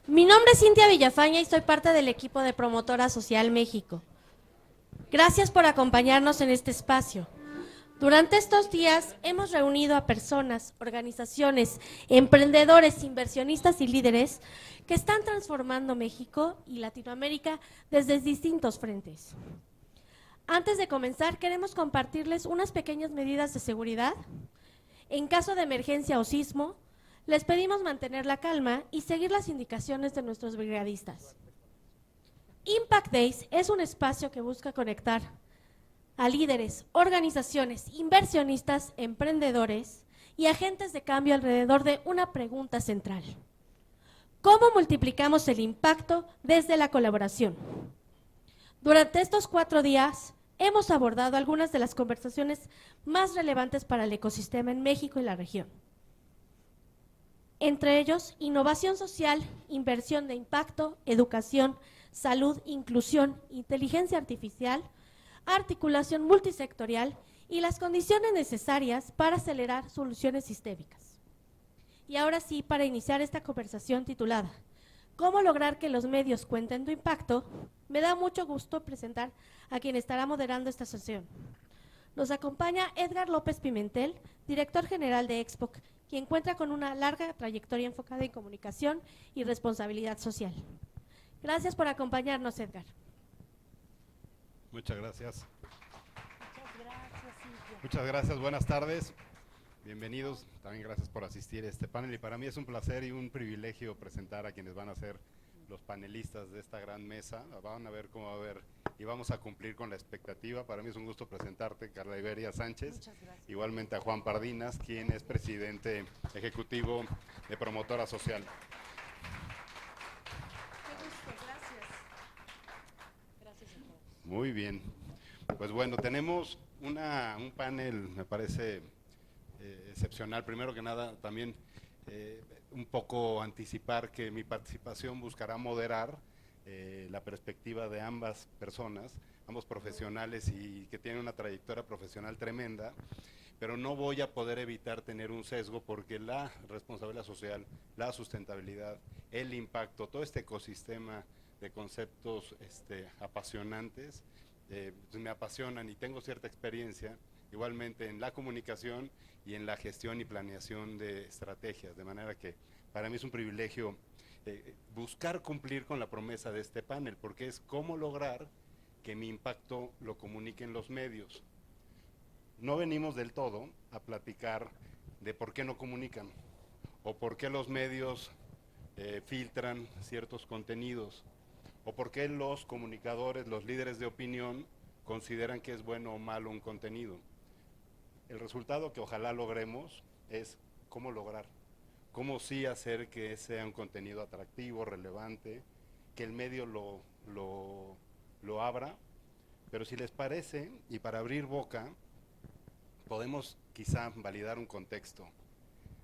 Mi nombre es Cintia Villafaña y soy parte del equipo de Promotora Social México. Gracias por acompañarnos en este espacio. Durante estos días hemos reunido a personas, organizaciones, emprendedores, inversionistas y líderes que están transformando México y Latinoamérica desde distintos frentes. Antes de comenzar, queremos compartirles unas pequeñas medidas de seguridad. En caso de emergencia o sismo, les pedimos mantener la calma y seguir las indicaciones de nuestros brigadistas. Impact Days es un espacio que busca conectar a líderes, organizaciones, inversionistas, emprendedores y agentes de cambio alrededor de una pregunta central. ¿Cómo multiplicamos el impacto desde la colaboración? Durante estos 4 días hemos abordado algunas de las conversaciones más relevantes para el ecosistema en México y la región. Entre ellos, innovación social, inversión de impacto, educación, salud, inclusión, inteligencia artificial, articulación multisectorial y las condiciones necesarias para acelerar soluciones sistémicas. Y ahora sí, para iniciar esta conversación titulada ¿Cómo lograr que los medios cuenten tu impacto?, me da mucho gusto presentar a quien estará moderando esta sesión. Nos acompaña Edgar López Pimentel, director general de Expoc, quien cuenta con una larga trayectoria enfocada en comunicación y responsabilidad social. Gracias por acompañarnos, Edgar. Muchas gracias. Muchas gracias, buenas tardes. Bienvenidos, también gracias por asistir a este panel y para mí es un placer y un privilegio presentar a quienes van a ser los panelistas de esta gran mesa. Van a ver cómo va a ver y vamos a cumplir con la expectativa. Para mí es un gusto presentarte, Carla Iberia Sánchez, igualmente a Juan Pardinas, quien es presidente ejecutivo de Promotora Social. Muy bien, pues bueno, tenemos un panel, me parece excepcional. Primero que nada, también un poco anticipar que mi participación buscará moderar la perspectiva de ambas personas, ambos profesionales y que tienen una trayectoria profesional tremenda, pero no voy a poder evitar tener un sesgo porque la responsabilidad social, la sustentabilidad, el impacto, todo este ecosistema de conceptos apasionantes, me apasionan y tengo cierta experiencia igualmente en la comunicación y en la gestión y planeación de estrategias, de manera que para mí es un privilegio buscar cumplir con la promesa de este panel, porque es cómo lograr que mi impacto lo comuniquen los medios. No venimos del todo a platicar de por qué no comunican o por qué los medios filtran ciertos contenidos o por qué los comunicadores, los líderes de opinión consideran que es bueno o malo un contenido. El resultado que ojalá logremos es cómo lograr, cómo sí hacer que sea un contenido atractivo, relevante, que el medio lo abra, pero si les parece, y para abrir boca, podemos quizá validar un contexto.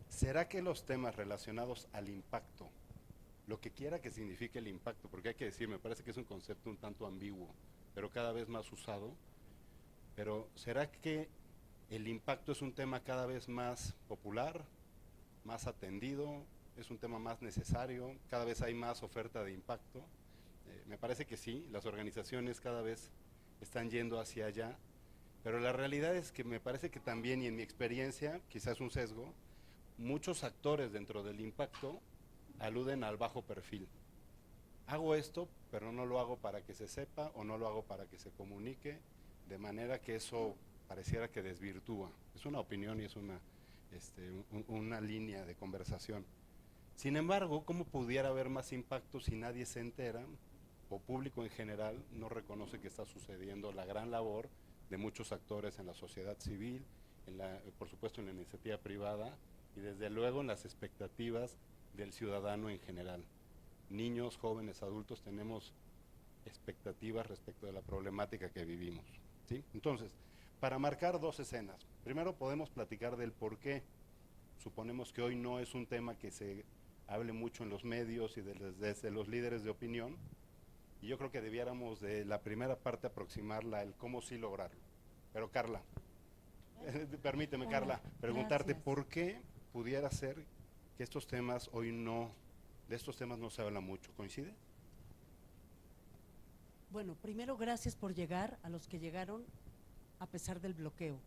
¿Será que los temas relacionados al impacto, lo que quiera que signifique el impacto, porque hay que decir, me parece que es un concepto un tanto ambiguo, pero cada vez más usado, pero ¿será que el impacto es un tema cada vez más popular, más atendido, es un tema más necesario, cada vez hay más oferta de impacto? Me parece que sí, las organizaciones cada vez están yendo hacia allá, pero la realidad es que me parece que también, y en mi experiencia, quizás un sesgo, muchos actores dentro del impacto aluden al bajo perfil. Hago esto, pero no lo hago para que se sepa o no lo hago para que se comunique, de manera que eso pareciera que desvirtúa. Es una opinión y es una línea de conversación. Sin embargo, ¿cómo pudiera haber más impacto si nadie se entera o público en general no reconoce que está sucediendo la gran labor de muchos actores en la sociedad civil, por supuesto en la iniciativa privada y desde luego en las expectativas del ciudadano en general? Niños, jóvenes, adultos tenemos expectativas respecto de la problemática que vivimos, ¿sí? Entonces, para marcar dos escenas, primero podemos platicar del por qué suponemos que hoy no es un tema que se hable mucho en los medios y desde los líderes de opinión, y yo creo que debiéramos de la primera parte aproximarla el cómo sí lograrlo. Pero Carla, permíteme Carla, preguntarte por qué pudiera ser que estos temas hoy no de estos temas no se habla mucho. ¿Coincide? Bueno, primero gracias por llegar a los que llegaron a pesar del bloqueo,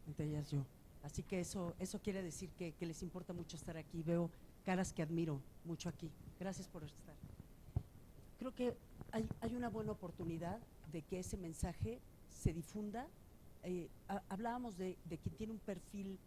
entre ellas yo. Así que eso quiere decir que les importa mucho estar aquí. Veo caras que admiro mucho aquí. Gracias por estar. Creo que hay una buena oportunidad de que ese mensaje se difunda. Hablábamos de quien tiene un perfil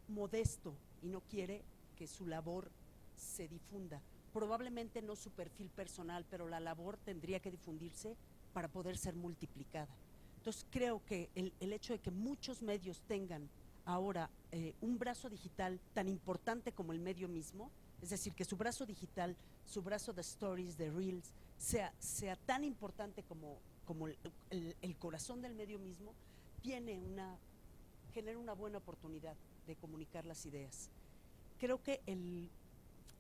modesto y no quiere que su labor se difunda. Probablemente no su perfil personal, pero la labor tendría que difundirse para poder ser multiplicada. Entonces creo que el hecho de que muchos medios tengan ahora un brazo digital tan importante como el medio mismo, es decir, que su brazo digital, su brazo de stories, de reels, sea tan importante como el corazón del medio mismo, genera una buena oportunidad de comunicar las ideas. Creo que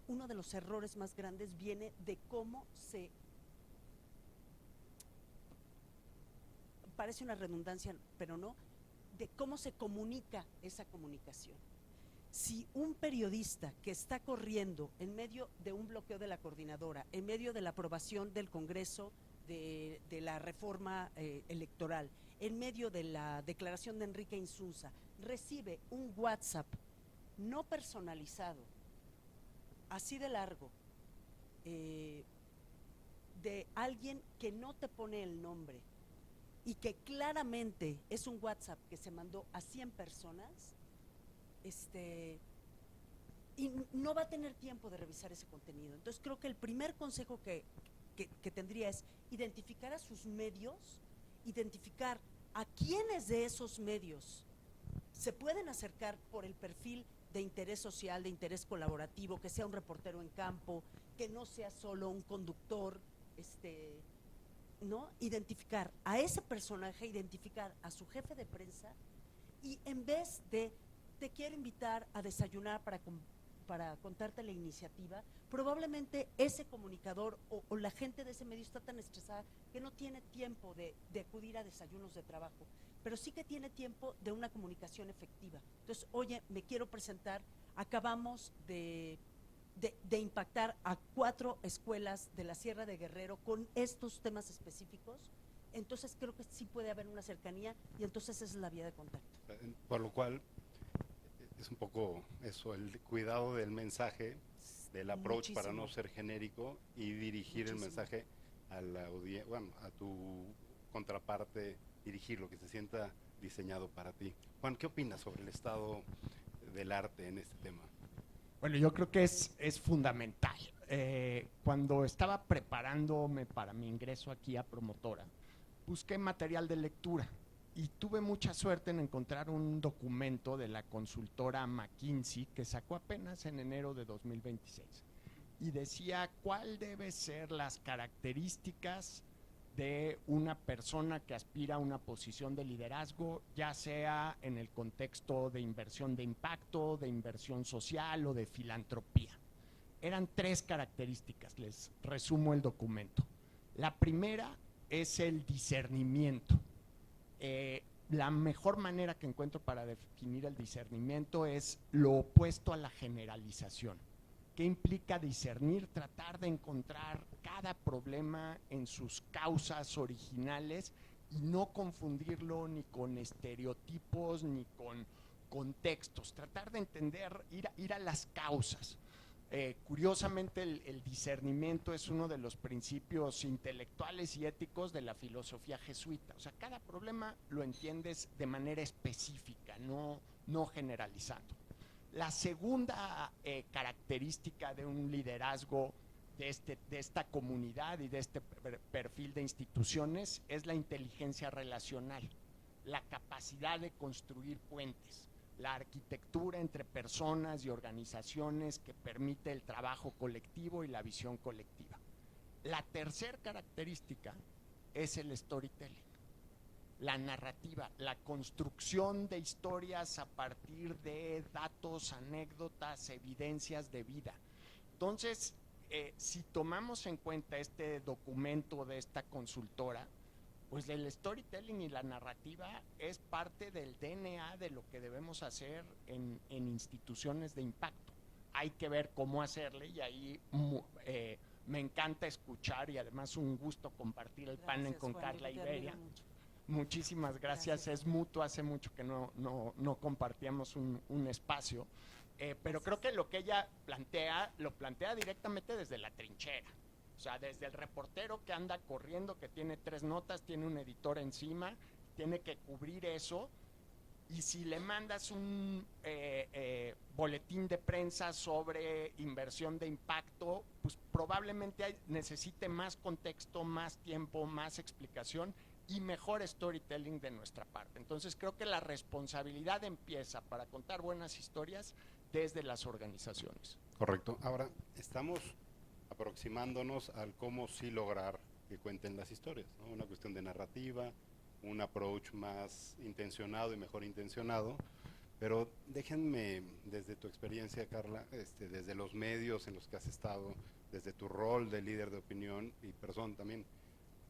uno de los errores más grandes viene de cómo parece una redundancia, pero no, de cómo se comunica esa comunicación. Si un periodista que está corriendo en medio de un bloqueo de la coordinadora, en medio de la aprobación del Congreso de la reforma electoral, en medio de la declaración de Enrique Insunza, recibe un WhatsApp no personalizado, así de largo, de alguien que no te pone el nombre y que claramente es un WhatsApp que se mandó a 100 personas, y no va a tener tiempo de revisar ese contenido. Entonces creo que el primer consejo que tendría es identificar a sus medios, identificar a quiénes de esos medios se pueden acercar por el perfil de interés social, de interés colaborativo, que sea un reportero en campo, que no sea solo un conductor, ¿no? Identificar a ese personaje, identificar a su jefe de prensa, y en vez de te quiero invitar a desayunar para contarte la iniciativa, probablemente ese comunicador o la gente de ese medio está tan estresada que no tiene tiempo de acudir a desayunos de trabajo, pero sí que tiene tiempo de una comunicación efectiva. Entonces, oye, me quiero presentar, acabamos de impactar a 4 escuelas de la Sierra de Guerrero con estos temas específicos, entonces creo que sí puede haber una cercanía y entonces esa es la vía de contacto. Por lo cual, es un poco eso, el cuidado del mensaje, del approach. Muchísimo. Para no ser genérico y dirigir Muchísimo. El mensaje a la audiencia, bueno, a tu contraparte, dirigir lo que se sienta diseñado para ti. Juan, ¿qué opinas sobre el estado del arte en este tema? Bueno, yo creo que es fundamental. Cuando estaba preparándome para mi ingreso aquí a Promotora, busqué material de lectura y tuve mucha suerte en encontrar un documento de la consultora McKinsey que sacó apenas en enero de 2026 y decía cuál deben ser las características de una persona que aspira a una posición de liderazgo, ya sea en el contexto de inversión de impacto, de inversión social o de filantropía. Eran 3 características, les resumo el documento. La primera es el discernimiento. La mejor manera que encuentro para definir el discernimiento es lo opuesto a la generalización. ¿Qué implica discernir? Tratar de encontrar cada problema en sus causas originales y no confundirlo ni con estereotipos ni con contextos. Tratar de entender, ir a las causas. Curiosamente, el discernimiento es uno de los principios intelectuales y éticos de la filosofía jesuita. O sea, cada problema lo entiendes de manera específica, no generalizando. La segunda característica de un liderazgo de esta comunidad y de este perfil de instituciones es la inteligencia relacional, la capacidad de construir puentes, la arquitectura entre personas y organizaciones que permite el trabajo colectivo y la visión colectiva. La tercera característica es el storytelling, la narrativa, la construcción de historias a partir de datos, anécdotas, evidencias de vida. Entonces, si tomamos en cuenta este documento de esta consultora, pues el storytelling y la narrativa es parte del DNA de lo que debemos hacer en instituciones de impacto. hay que ver cómo hacerle y ahí me encanta escuchar y además un gusto compartir el panel con Juan, Carla te admiro Iberia. mucho. Muchísimas gracias, es mutuo, hace mucho que no compartíamos un espacio, pero creo que lo que ella lo plantea directamente desde la trinchera, o sea, desde el reportero que anda corriendo, que tiene 3 notas, tiene un editor encima, tiene que cubrir eso, y si le mandas un boletín de prensa sobre inversión de impacto, pues probablemente necesite más contexto, más tiempo, más explicación, y mejor storytelling de nuestra parte. Entonces creo que la responsabilidad empieza para contar buenas historias desde las organizaciones. Correcto. Ahora, estamos aproximándonos al cómo sí lograr que cuenten las historias, ¿no? Una cuestión de narrativa, un approach más intencionado y mejor intencionado, pero déjenme, desde tu experiencia, Carla, desde los medios en los que has estado, desde tu rol de líder de opinión y persona también,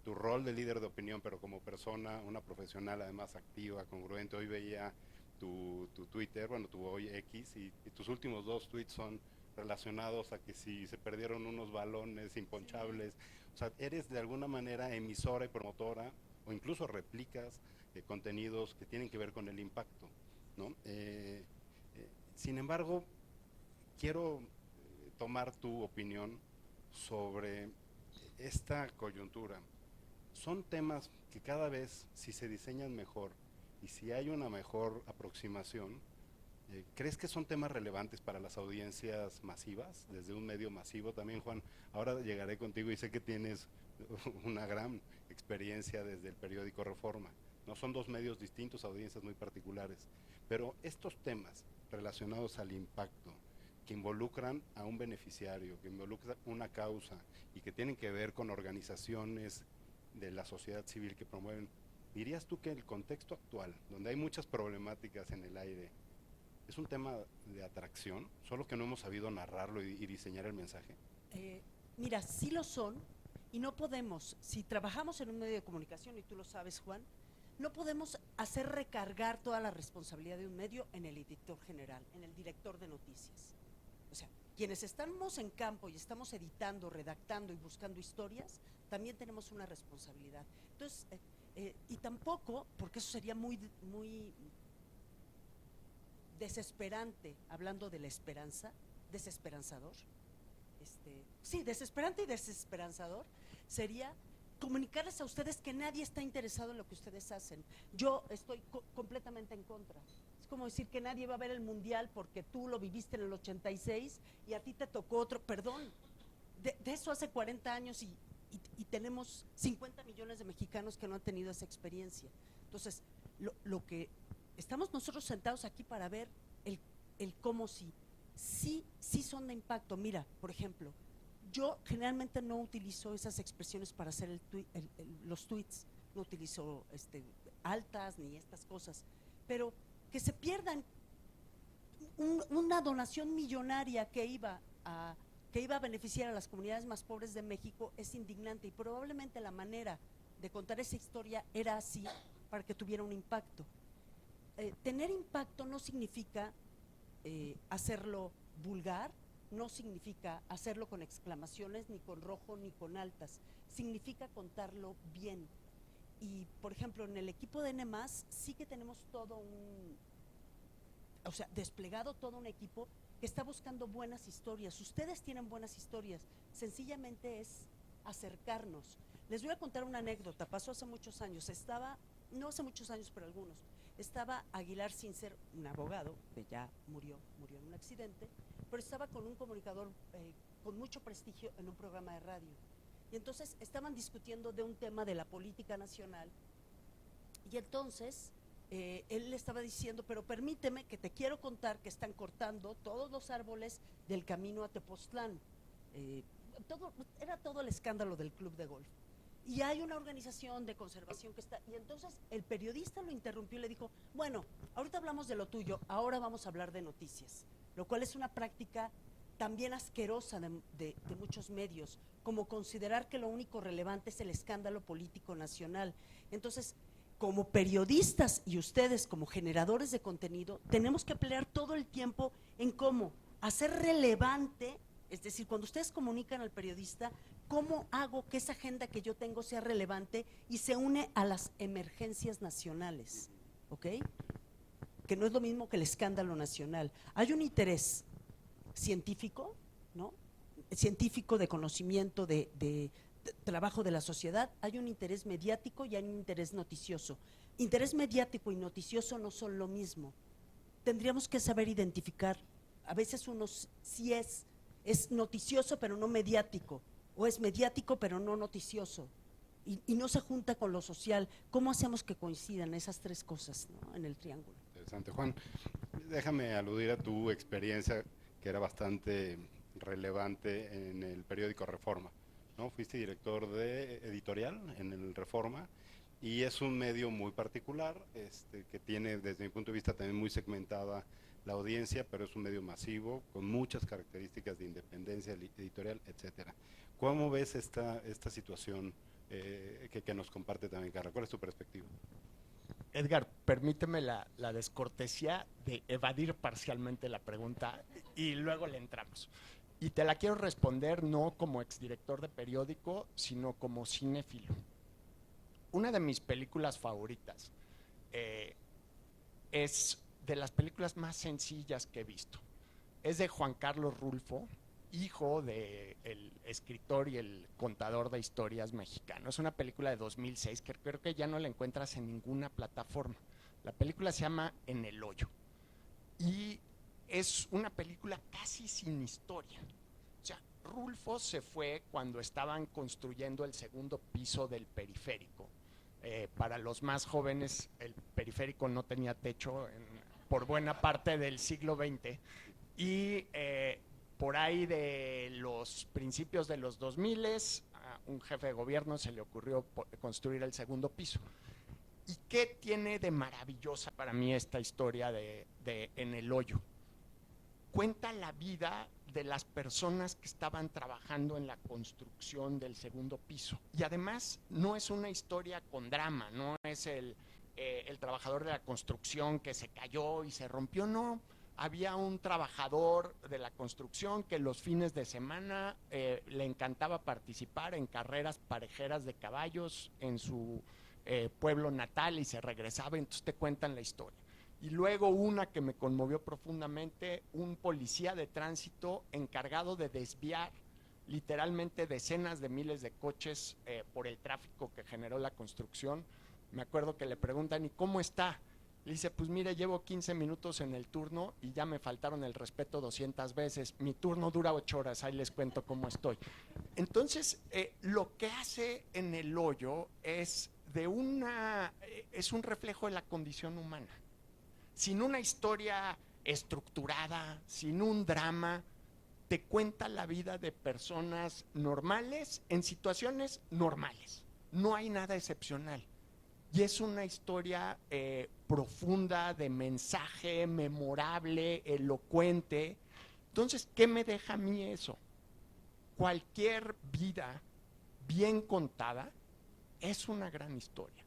tu rol de líder de opinión, pero como persona, una profesional además activa, congruente. Hoy veía tu Twitter, bueno, tu hoy X, y tus últimos 2 tweets son relacionados a que si se perdieron unos balones imponchables, o sea, eres de alguna manera emisora y promotora, o incluso replicas contenidos que tienen que ver con el impacto, ¿no? Sin embargo, quiero tomar tu opinión sobre esta coyuntura. Son temas que cada vez, si se diseñan mejor y si hay una mejor aproximación, ¿crees que son temas relevantes para las audiencias masivas, desde un medio masivo también, Juan? Ahora llegaré contigo y sé que tienes una gran experiencia desde el periódico Reforma, ¿no? Son 2 medios distintos, audiencias muy particulares, pero estos temas relacionados al impacto, que involucran a un beneficiario, que involucran una causa y que tienen que ver con organizaciones de la sociedad civil que promueven, ¿dirías tú que el contexto actual, donde hay muchas problemáticas en el aire, es un tema de atracción, solo que no hemos sabido narrarlo y diseñar el mensaje? Mira, sí lo son, y no podemos, si trabajamos en un medio de comunicación, y tú lo sabes, Juan, no podemos hacer recargar toda la responsabilidad de un medio en el editor general, en el director de noticias. O sea, quienes estamos en campo y estamos editando, redactando y buscando historias, también tenemos una responsabilidad. Entonces, y tampoco, porque eso sería muy desesperante, hablando de la esperanza, desesperanzador. Sí, desesperante y desesperanzador sería comunicarles a ustedes que nadie está interesado en lo que ustedes hacen. Yo estoy completamente en contra. Es como decir que nadie va a ver el mundial porque tú lo viviste en el 86 y a ti te tocó otro, perdón. De eso hace 40 años y tenemos 50 millones de mexicanos que no han tenido esa experiencia. Entonces, lo que estamos nosotros sentados aquí para ver el cómo sí son de impacto. Mira, por ejemplo, yo generalmente no utilizo esas expresiones para hacer los tweets, no utilizo altas ni estas cosas, pero que se pierdan una donación millonaria que iba a beneficiar a las comunidades más pobres de México es indignante, y probablemente la manera de contar esa historia era así para que tuviera un impacto. Tener impacto no significa hacerlo vulgar, no significa hacerlo con exclamaciones, ni con rojo, ni con altas, significa contarlo bien. Y, por ejemplo, en el equipo de N+, sí que tenemos desplegado todo un equipo que está buscando buenas historias. Ustedes tienen buenas historias, sencillamente es acercarnos. Les voy a contar una anécdota, pasó hace muchos años, no hace muchos años, pero algunos. Estaba Aguilar Sincer, un abogado, que ya murió en un accidente, pero estaba con un comunicador con mucho prestigio en un programa de radio. Y entonces estaban discutiendo de un tema de la política nacional, y entonces él le estaba diciendo, pero permíteme que te quiero contar que están cortando todos los árboles del camino a Tepoztlán. Era todo el escándalo del club de golf. Y hay una organización de conservación que está, y entonces el periodista lo interrumpió y le dijo, bueno, ahorita hablamos de lo tuyo, ahora vamos a hablar de noticias, lo cual es una práctica también asquerosa de muchos medios, como considerar que lo único relevante es el escándalo político nacional. Entonces, como periodistas y ustedes como generadores de contenido, tenemos que pelear todo el tiempo en cómo hacer relevante, es decir, cuando ustedes comunican al periodista, ¿cómo hago que esa agenda que yo tengo sea relevante y se une a las emergencias nacionales? ¿Ok? Que no es lo mismo que el escándalo nacional. Hay un interés científico, ¿no? Científico de conocimiento, de trabajo de la sociedad, hay un interés mediático y hay un interés noticioso. Interés mediático y noticioso no son lo mismo. Tendríamos que saber identificar, a veces uno sí es noticioso pero no mediático, o es mediático pero no noticioso, y no se junta con lo social. ¿Cómo hacemos que coincidan esas tres cosas, ¿no?, en el triángulo? Interesante. Juan, déjame aludir a tu experiencia, que era bastante relevante en el periódico Reforma, ¿no? Fuiste director de editorial en el Reforma, y es un medio muy particular, que tiene, desde mi punto de vista, también muy segmentada la audiencia, pero es un medio masivo, con muchas características de independencia editorial, etcétera. ¿Cómo ves esta situación que nos comparte también Carla? ¿Cuál es tu perspectiva? Edgar, permíteme la descortesía de evadir parcialmente la pregunta y luego le entramos. Y te la quiero responder no como exdirector de periódico, sino como cinéfilo. Una de mis películas favoritas es de las películas más sencillas que he visto. Es de Juan Carlos Rulfo, hijo del escritor y el contador de historias mexicano. Es una película de 2006 que creo que ya no la encuentras en ninguna plataforma. La película se llama En el hoyo y es una película casi sin historia. O sea, Rulfo se fue cuando estaban construyendo el segundo piso del periférico. Para los más jóvenes, el periférico no tenía techo por buena parte del siglo XX, y por ahí de los principios de los 2000, a un jefe de gobierno se le ocurrió construir el segundo piso. ¿Y qué tiene de maravillosa para mí esta historia de En el hoyo? Cuenta la vida de las personas que estaban trabajando en la construcción del segundo piso. Y además no es una historia con drama, no es el trabajador de la construcción que se cayó y se rompió, no. Había un trabajador de la construcción que los fines de semana le encantaba participar en carreras parejeras de caballos en su pueblo natal y se regresaba, entonces te cuentan la historia. Y luego una que me conmovió profundamente, un policía de tránsito encargado de desviar literalmente decenas de miles de coches por el tráfico que generó la construcción. Me acuerdo que le preguntan, ¿y cómo está? Le dice, pues mire, llevo 15 minutos en el turno y ya me faltaron el respeto 200 veces. Mi turno dura 8 horas, ahí les cuento cómo estoy. Entonces, lo que hace En el hoyo es un reflejo de la condición humana. Sin una historia estructurada, sin un drama, te cuenta la vida de personas normales en situaciones normales. No hay nada excepcional. Y es una historia profunda, de mensaje, memorable, elocuente. Entonces, ¿qué me deja a mí eso? Cualquier vida bien contada es una gran historia.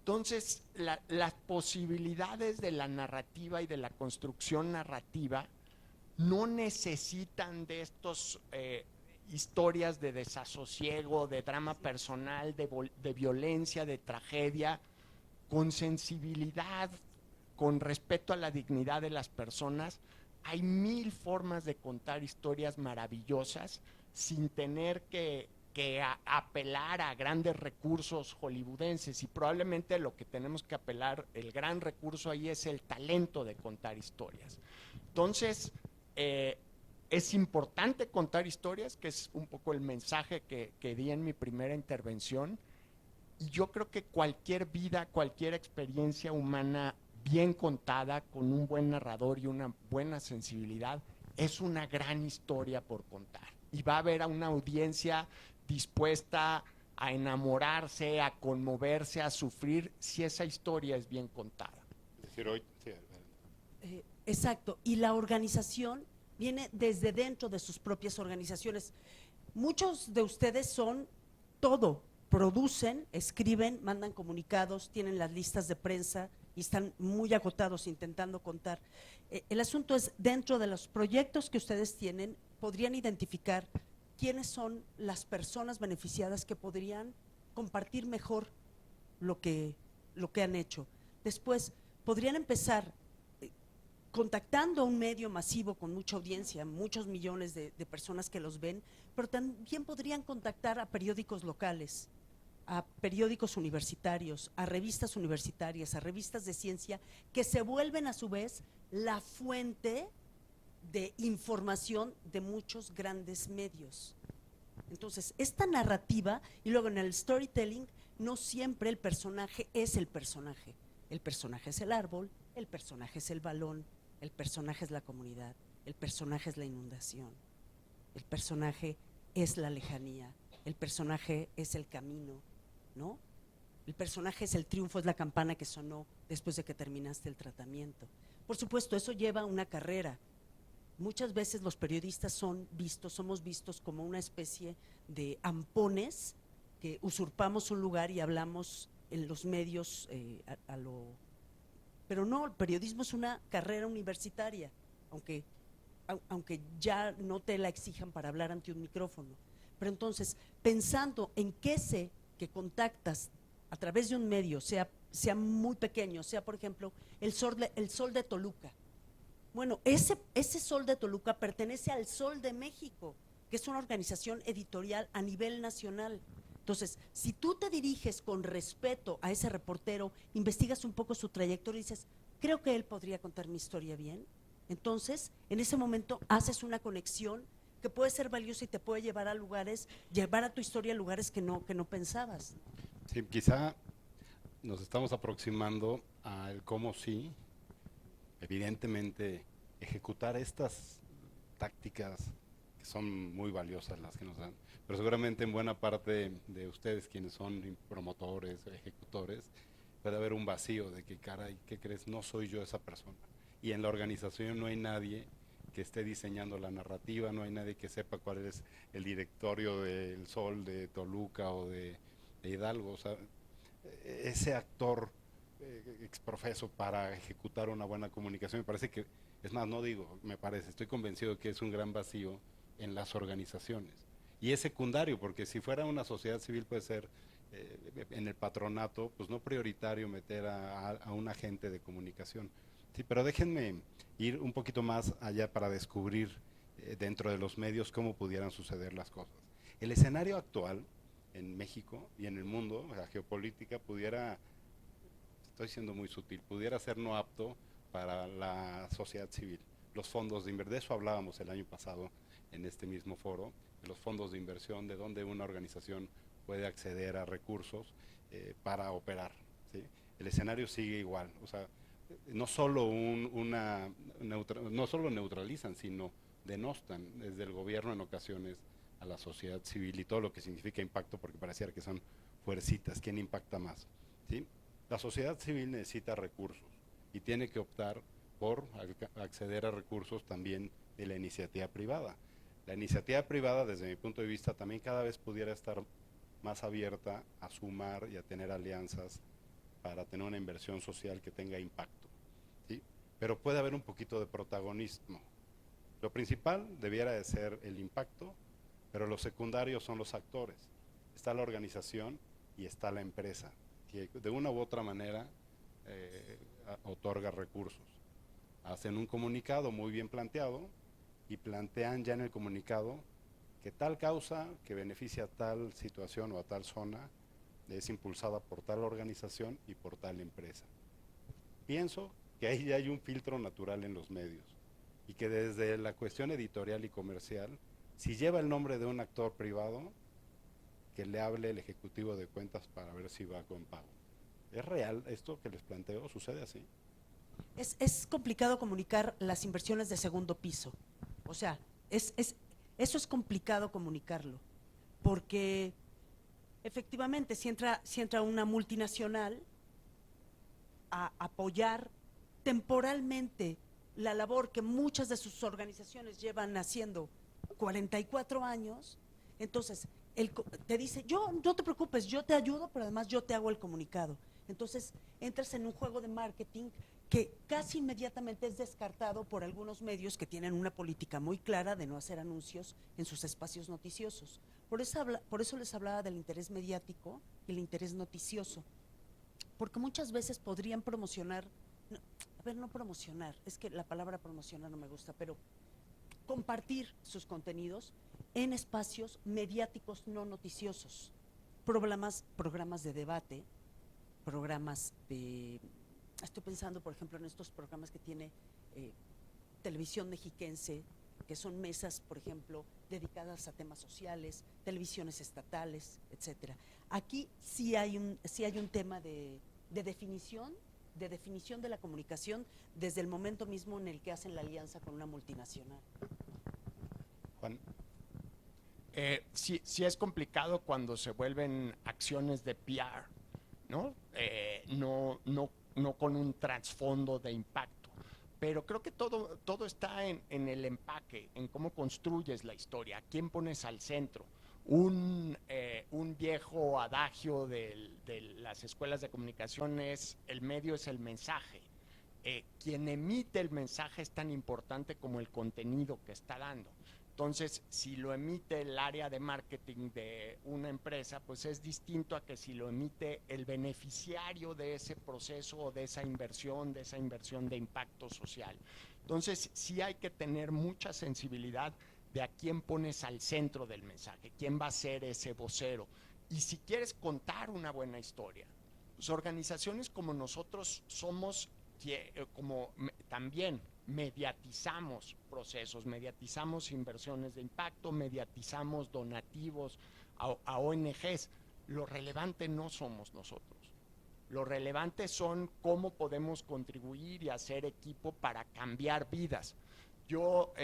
Entonces, las posibilidades de la narrativa y de la construcción narrativa no necesitan de estos historias de desasosiego, de drama personal, de violencia, de tragedia, con sensibilidad, con respeto a la dignidad de las personas. Hay 1000 formas de contar historias maravillosas sin tener que apelar a grandes recursos hollywoodenses, y probablemente lo que tenemos que apelar, el gran recurso ahí es el talento de contar historias. Entonces, es importante contar historias, que es un poco el mensaje que di en mi primera intervención, y yo creo que cualquier vida, cualquier experiencia humana bien contada, con un buen narrador y una buena sensibilidad, es una gran historia por contar, y va a haber a una audiencia dispuesta a enamorarse, a conmoverse, a sufrir, si esa historia es bien contada. Es decir, hoy, sí, exacto, y la organización viene desde dentro de sus propias organizaciones. Muchos de ustedes son todo, producen, escriben, mandan comunicados, tienen las listas de prensa, y están muy agotados intentando contar. El asunto es, dentro de los proyectos que ustedes tienen, podrían identificar quiénes son las personas beneficiadas que podrían compartir mejor lo que han hecho. Después, podrían empezar contactando a un medio masivo con mucha audiencia, muchos millones de personas que los ven, pero también podrían contactar a periódicos locales, a periódicos universitarios, a revistas universitarias, a revistas de ciencia, que se vuelven a su vez la fuente de información de muchos grandes medios. Entonces, esta narrativa, y luego en el storytelling, no siempre el personaje es el personaje. El personaje es el árbol, el personaje es el balón, el personaje es la comunidad, el personaje es la inundación, el personaje es la lejanía, el personaje es el camino, ¿no? El personaje es el triunfo, es la campana que sonó después de que terminaste el tratamiento. Por supuesto, eso lleva una carrera. Muchas veces los periodistas somos vistos como una especie de ampones que usurpamos un lugar y hablamos en los medios pero no, el periodismo es una carrera universitaria, aunque ya no te la exijan para hablar ante un micrófono. Pero entonces, pensando en qué sé que contactas a través de un medio, sea muy pequeño, sea por ejemplo el Sol de Toluca. Bueno, ese Sol de Toluca pertenece al Sol de México, que es una organización editorial a nivel nacional. Entonces, si tú te diriges con respeto a ese reportero, investigas un poco su trayectoria y dices, creo que él podría contar mi historia bien, entonces, en ese momento haces una conexión que puede ser valiosa y te puede llevar a tu historia a lugares que no pensabas. Sí, quizá nos estamos aproximando al cómo sí, evidentemente, ejecutar estas tácticas que son muy valiosas las que nos dan, pero seguramente en buena parte de ustedes, quienes son promotores, ejecutores, puede haber un vacío de que, caray, ¿qué crees? No soy yo esa persona. Y en la organización no hay nadie que esté diseñando la narrativa, no hay nadie que sepa cuál es el directorio del Sol de Toluca o de Hidalgo. O sea, ese actor exprofeso para ejecutar una buena comunicación, me parece que, es más, no digo, me parece, estoy convencido que es un gran vacío en las organizaciones. Y es secundario, porque si fuera una sociedad civil puede ser en el patronato, pues no prioritario meter a un agente de comunicación. Sí, pero déjenme ir un poquito más allá para descubrir dentro de los medios cómo pudieran suceder las cosas. El escenario actual en México y en el mundo, la geopolítica pudiera, estoy siendo muy sutil, pudiera ser no apto para la sociedad civil. Los fondos de inversión, de eso hablábamos el año pasado en este mismo foro, de los fondos de inversión, de donde una organización puede acceder a recursos para operar, ¿sí? El escenario sigue igual, o sea, no solo no solo neutralizan, sino denostan desde el gobierno en ocasiones a la sociedad civil y todo lo que significa impacto, porque pareciera que son fuercitas, ¿quién impacta más? ¿Sí? La sociedad civil necesita recursos y tiene que optar por acceder a recursos también de la iniciativa privada. La iniciativa privada, desde mi punto de vista, también cada vez pudiera estar más abierta a sumar y a tener alianzas para tener una inversión social que tenga impacto, ¿sí? Pero puede haber un poquito de protagonismo. Lo principal debiera de ser el impacto, pero los secundarios son los actores. Está la organización y está la empresa, que de una u otra manera otorga recursos. Hacen un comunicado muy bien planteado y plantean ya en el comunicado que tal causa que beneficia a tal situación o a tal zona es impulsada por tal organización y por tal empresa. Pienso que ahí ya hay un filtro natural en los medios y que desde la cuestión editorial y comercial, si lleva el nombre de un actor privado, que le hable el ejecutivo de cuentas para ver si va con pago. ¿Es real esto que les planteo? ¿Sucede así? Es complicado comunicar las inversiones de segundo piso. O sea, eso es complicado comunicarlo, porque efectivamente si entra una multinacional a apoyar temporalmente la labor que muchas de sus organizaciones llevan haciendo 44 años, entonces él te dice, no te preocupes, yo te ayudo, pero además yo te hago el comunicado. Entonces entras en un juego de marketing que casi inmediatamente es descartado por algunos medios que tienen una política muy clara de no hacer anuncios en sus espacios noticiosos. Por eso les hablaba del interés mediático y el interés noticioso, porque muchas veces podrían promocionar, no promocionar, es que la palabra promocionar no me gusta, pero compartir sus contenidos en espacios mediáticos no noticiosos, programas de debate, estoy pensando por ejemplo en estos programas que tiene Televisión Mexiquense, que son mesas, por ejemplo, dedicadas a temas sociales, televisiones estatales, etcétera. Aquí sí hay un tema de definición de la comunicación desde el momento mismo en el que hacen la alianza con una multinacional. Juan. Sí es complicado cuando se vuelven acciones de PR, ¿no? No con un trasfondo de impacto. Pero creo que todo está en el empaque, en cómo construyes la historia, a quién pones al centro. Un viejo adagio de las escuelas de comunicación es: el medio es el mensaje. Quien emite el mensaje es tan importante como el contenido que está dando. Entonces, si lo emite el área de marketing de una empresa, pues es distinto a que si lo emite el beneficiario de ese proceso o de esa inversión de impacto social. Entonces, sí hay que tener mucha sensibilidad de a quién pones al centro del mensaje, quién va a ser ese vocero. Y si quieres contar una buena historia, pues organizaciones como nosotros somos también mediatizamos procesos, mediatizamos inversiones de impacto, mediatizamos donativos a ONGs. Lo relevante no somos nosotros. Lo relevante son cómo podemos contribuir y hacer equipo para cambiar vidas. Yo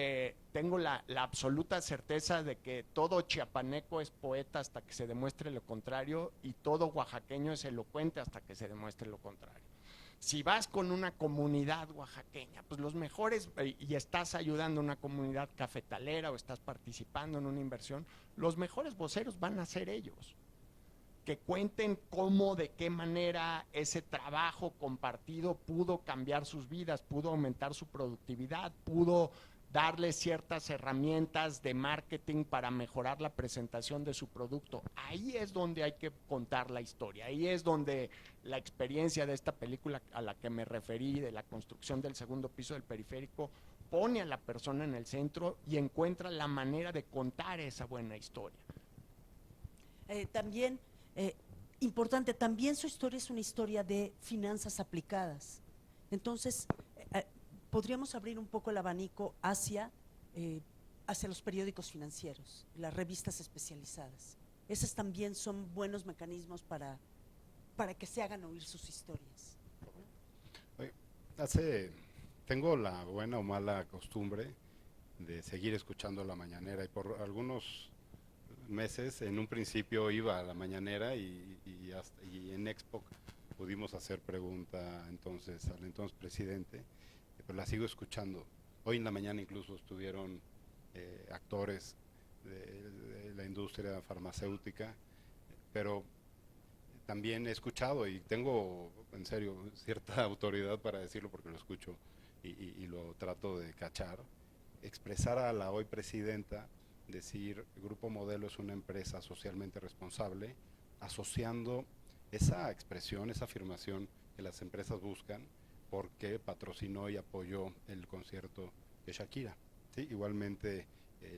tengo la absoluta certeza de que todo chiapaneco es poeta hasta que se demuestre lo contrario, y todo oaxaqueño es elocuente hasta que se demuestre lo contrario. Si vas con una comunidad oaxaqueña, pues los mejores, y estás ayudando a una comunidad cafetalera o estás participando en una inversión, los mejores voceros van a ser ellos. Que cuenten cómo, de qué manera ese trabajo compartido pudo cambiar sus vidas, pudo aumentar su productividad, pudo darles ciertas herramientas de marketing para mejorar la presentación de su producto. Ahí es donde hay que contar la historia, ahí es donde la experiencia de esta película a la que me referí, de la construcción del segundo piso del periférico, pone a la persona en el centro y encuentra la manera de contar esa buena historia. Importante, también su historia es una historia de finanzas aplicadas. Entonces, podríamos abrir un poco el abanico hacia los periódicos financieros, las revistas especializadas. Esos también son buenos mecanismos para que se hagan oír sus historias. Tengo la buena o mala costumbre de seguir escuchando la mañanera, y por algunos meses, en un principio iba a la mañanera y en Expo pudimos hacer pregunta al entonces presidente, pero la sigo escuchando. Hoy en la mañana incluso estuvieron actores de la industria farmacéutica, pero también he escuchado, y tengo en serio cierta autoridad para decirlo porque lo escucho y lo trato de cachar, expresar a la hoy presidenta, decir Grupo Modelo es una empresa socialmente responsable, asociando esa expresión, esa afirmación que las empresas buscan, porque patrocinó y apoyó el concierto de Shakira. ¿Sí? Igualmente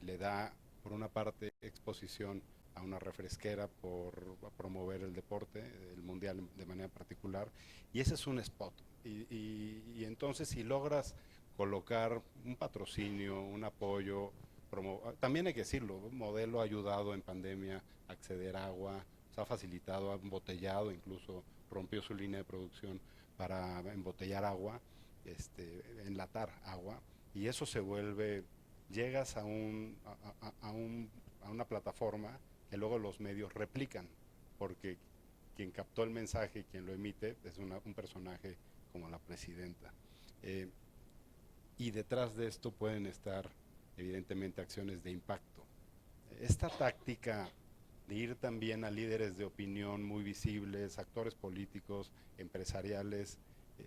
le da, por una parte, exposición a una refresquera por promover el deporte, el mundial de manera particular, y ese es un spot. Y entonces, si logras colocar un patrocinio, un apoyo, también hay que decirlo, Modelo ha ayudado en pandemia a acceder a agua, se ha facilitado, ha embotellado, incluso rompió su línea de producción para embotellar agua, enlatar agua, y eso se vuelve, llegas a una plataforma que luego los medios replican, porque quien captó el mensaje, quien lo emite, es un personaje como la presidenta. Y detrás de esto pueden estar evidentemente acciones de impacto. Esta táctica de ir también a líderes de opinión muy visibles, actores políticos, empresariales,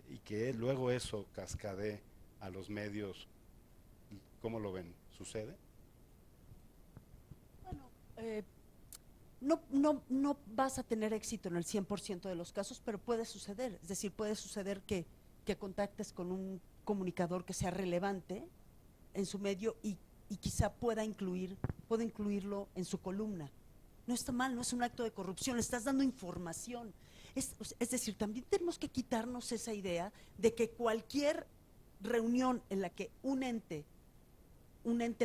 y que luego eso cascadee a los medios. ¿Cómo lo ven? ¿Sucede? Bueno, no vas a tener éxito en el 100% de los casos, pero puede suceder. Es decir, puede suceder que contactes con un comunicador que sea relevante en su medio y quizá pueda incluirlo en su columna. No está mal, no es un acto de corrupción, le estás dando información. Es decir, también tenemos que quitarnos esa idea de que cualquier reunión en la que un ente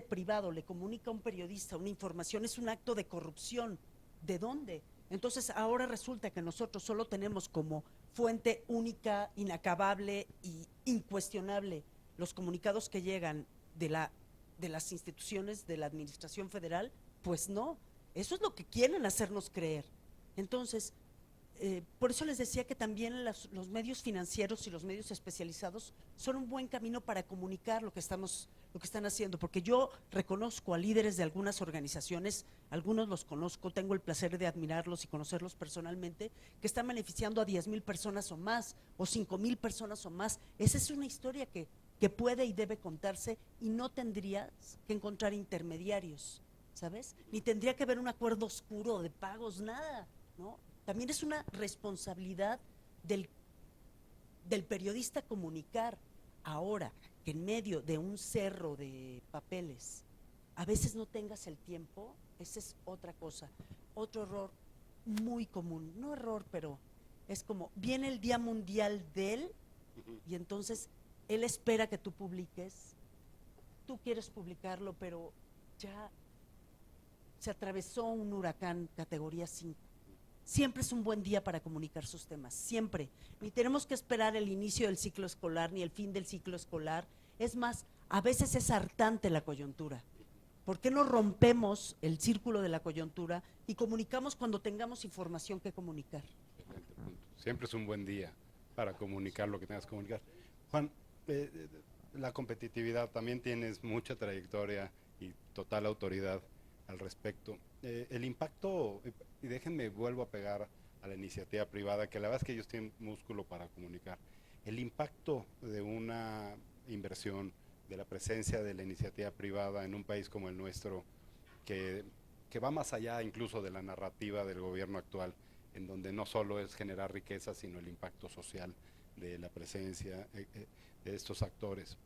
privado le comunica a un periodista una información es un acto de corrupción. ¿De dónde? Entonces ahora resulta que nosotros solo tenemos como fuente única, inacabable y incuestionable los comunicados que llegan de las instituciones de la administración federal. Pues no, eso es lo que quieren hacernos creer. Entonces, por eso les decía que también los medios financieros y los medios especializados son un buen camino para comunicar lo que están haciendo, porque yo reconozco a líderes de algunas organizaciones, algunos los conozco, tengo el placer de admirarlos y conocerlos personalmente, que están beneficiando a 10,000 personas o más, o 5,000 personas o más. Esa es una historia que puede y debe contarse, y no tendrías que encontrar intermediarios, ¿sabes? Ni tendría que haber un acuerdo oscuro de pagos, nada, ¿no? También es una responsabilidad del periodista comunicar. Ahora, que en medio de un cerro de papeles a veces no tengas el tiempo, esa es otra cosa. Otro error muy común, no error, pero es como, viene el Día Mundial de él, y entonces él espera que tú publiques, tú quieres publicarlo, pero ya se atravesó un huracán categoría 5. Siempre es un buen día para comunicar sus temas, siempre. Ni tenemos que esperar el inicio del ciclo escolar, ni el fin del ciclo escolar. Es más, a veces es hartante la coyuntura. ¿Por qué no rompemos el círculo de la coyuntura y comunicamos cuando tengamos información que comunicar? Excelente punto. Siempre es un buen día para comunicar lo que tengas que comunicar. Juan, la competitividad, también tienes mucha trayectoria y total autoridad al respecto. El impacto, y déjenme vuelvo a pegar a la iniciativa privada, que la verdad es que ellos tienen músculo para comunicar. El impacto de una inversión, de la presencia de la iniciativa privada en un país como el nuestro, que va más allá incluso de la narrativa del gobierno actual, en donde no solo es generar riqueza, sino el impacto social de la presencia de estos actores.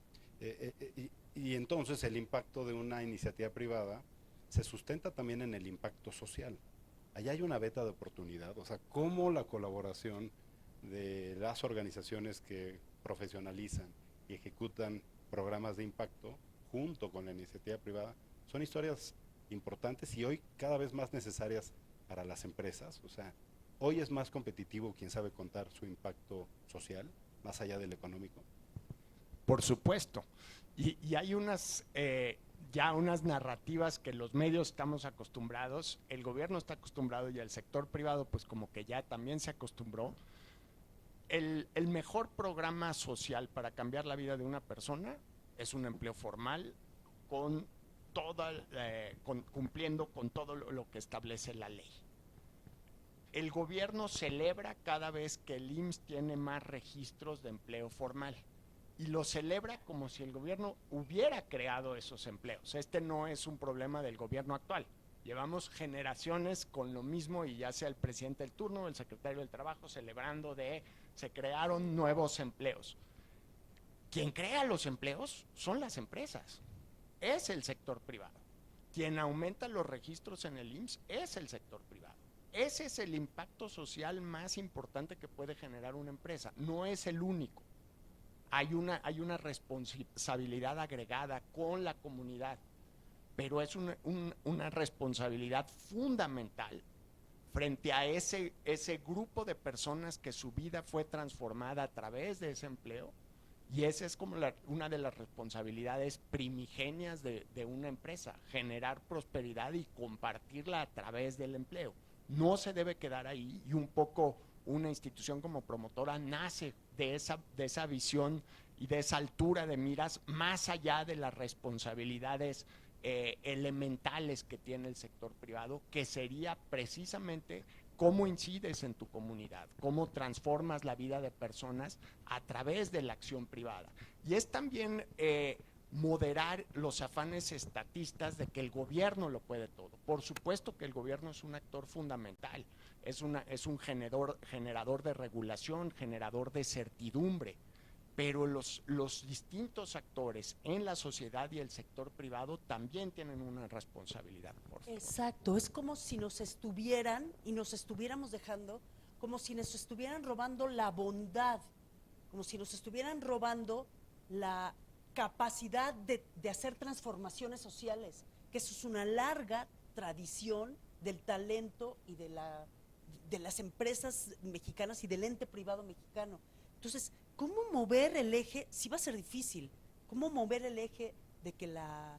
Y entonces el impacto de una iniciativa privada se sustenta también en el impacto social. Allá hay una beta de oportunidad, o sea, cómo la colaboración de las organizaciones que profesionalizan y ejecutan programas de impacto junto con la iniciativa privada son historias importantes y hoy cada vez más necesarias para las empresas. O sea, hoy es más competitivo quien sabe contar su impacto social, más allá del económico. Por supuesto. Y hay ya unas narrativas que los medios estamos acostumbrados, el gobierno está acostumbrado y el sector privado pues como que ya también se acostumbró. El mejor programa social para cambiar la vida de una persona es un empleo formal cumpliendo con todo lo que establece la ley. El gobierno celebra cada vez que el IMSS tiene más registros de empleo formal. Y lo celebra como si el gobierno hubiera creado esos empleos. Este no es un problema del gobierno actual. Llevamos generaciones con lo mismo y ya sea el presidente del turno o el secretario del Trabajo celebrando se crearon nuevos empleos. Quien crea los empleos son las empresas, es el sector privado. Quien aumenta los registros en el IMSS es el sector privado. Ese es el impacto social más importante que puede generar una empresa, no es el único. Hay una responsabilidad agregada con la comunidad, pero es una responsabilidad fundamental frente a ese grupo de personas que su vida fue transformada a través de ese empleo, y esa es como una de las responsabilidades primigenias de una empresa, generar prosperidad y compartirla a través del empleo. No se debe quedar ahí, y un poco una institución como Promotora nace de esa visión y de esa altura de miras más allá de las responsabilidades elementales que tiene el sector privado, que sería precisamente cómo incides en tu comunidad, cómo transformas la vida de personas a través de la acción privada. Y es también moderar los afanes estatistas de que el gobierno lo puede todo. Por supuesto que el gobierno es un actor fundamental, es un generador de regulación, generador de certidumbre, pero los distintos actores en la sociedad y el sector privado también tienen una responsabilidad. Por favor. Exacto, es como si nos estuvieran y nos estuviéramos dejando, como si nos estuvieran robando la bondad, como si nos estuvieran robando la capacidad de hacer transformaciones sociales, que eso es una larga tradición del talento y de las empresas mexicanas y del ente privado mexicano. Entonces, ¿cómo mover el eje? Sí va a ser difícil. ¿Cómo mover el eje de que a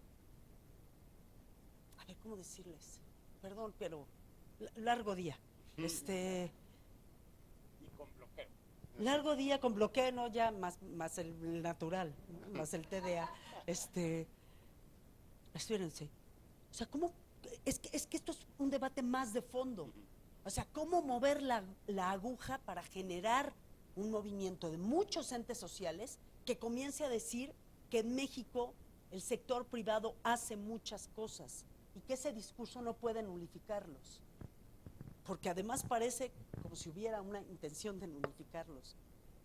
ver, ¿cómo decirles? Perdón, pero largo día. Y con bloqueo. Largo día con bloqueo, no ya más el natural, ¿no? Más el TDA. Espérense. O sea, ¿cómo? Es que esto es un debate más de fondo. O sea, ¿cómo mover la aguja para generar un movimiento de muchos entes sociales que comience a decir que en México el sector privado hace muchas cosas y que ese discurso no puede nulificarlos? Porque además parece como si hubiera una intención de nulificarlos.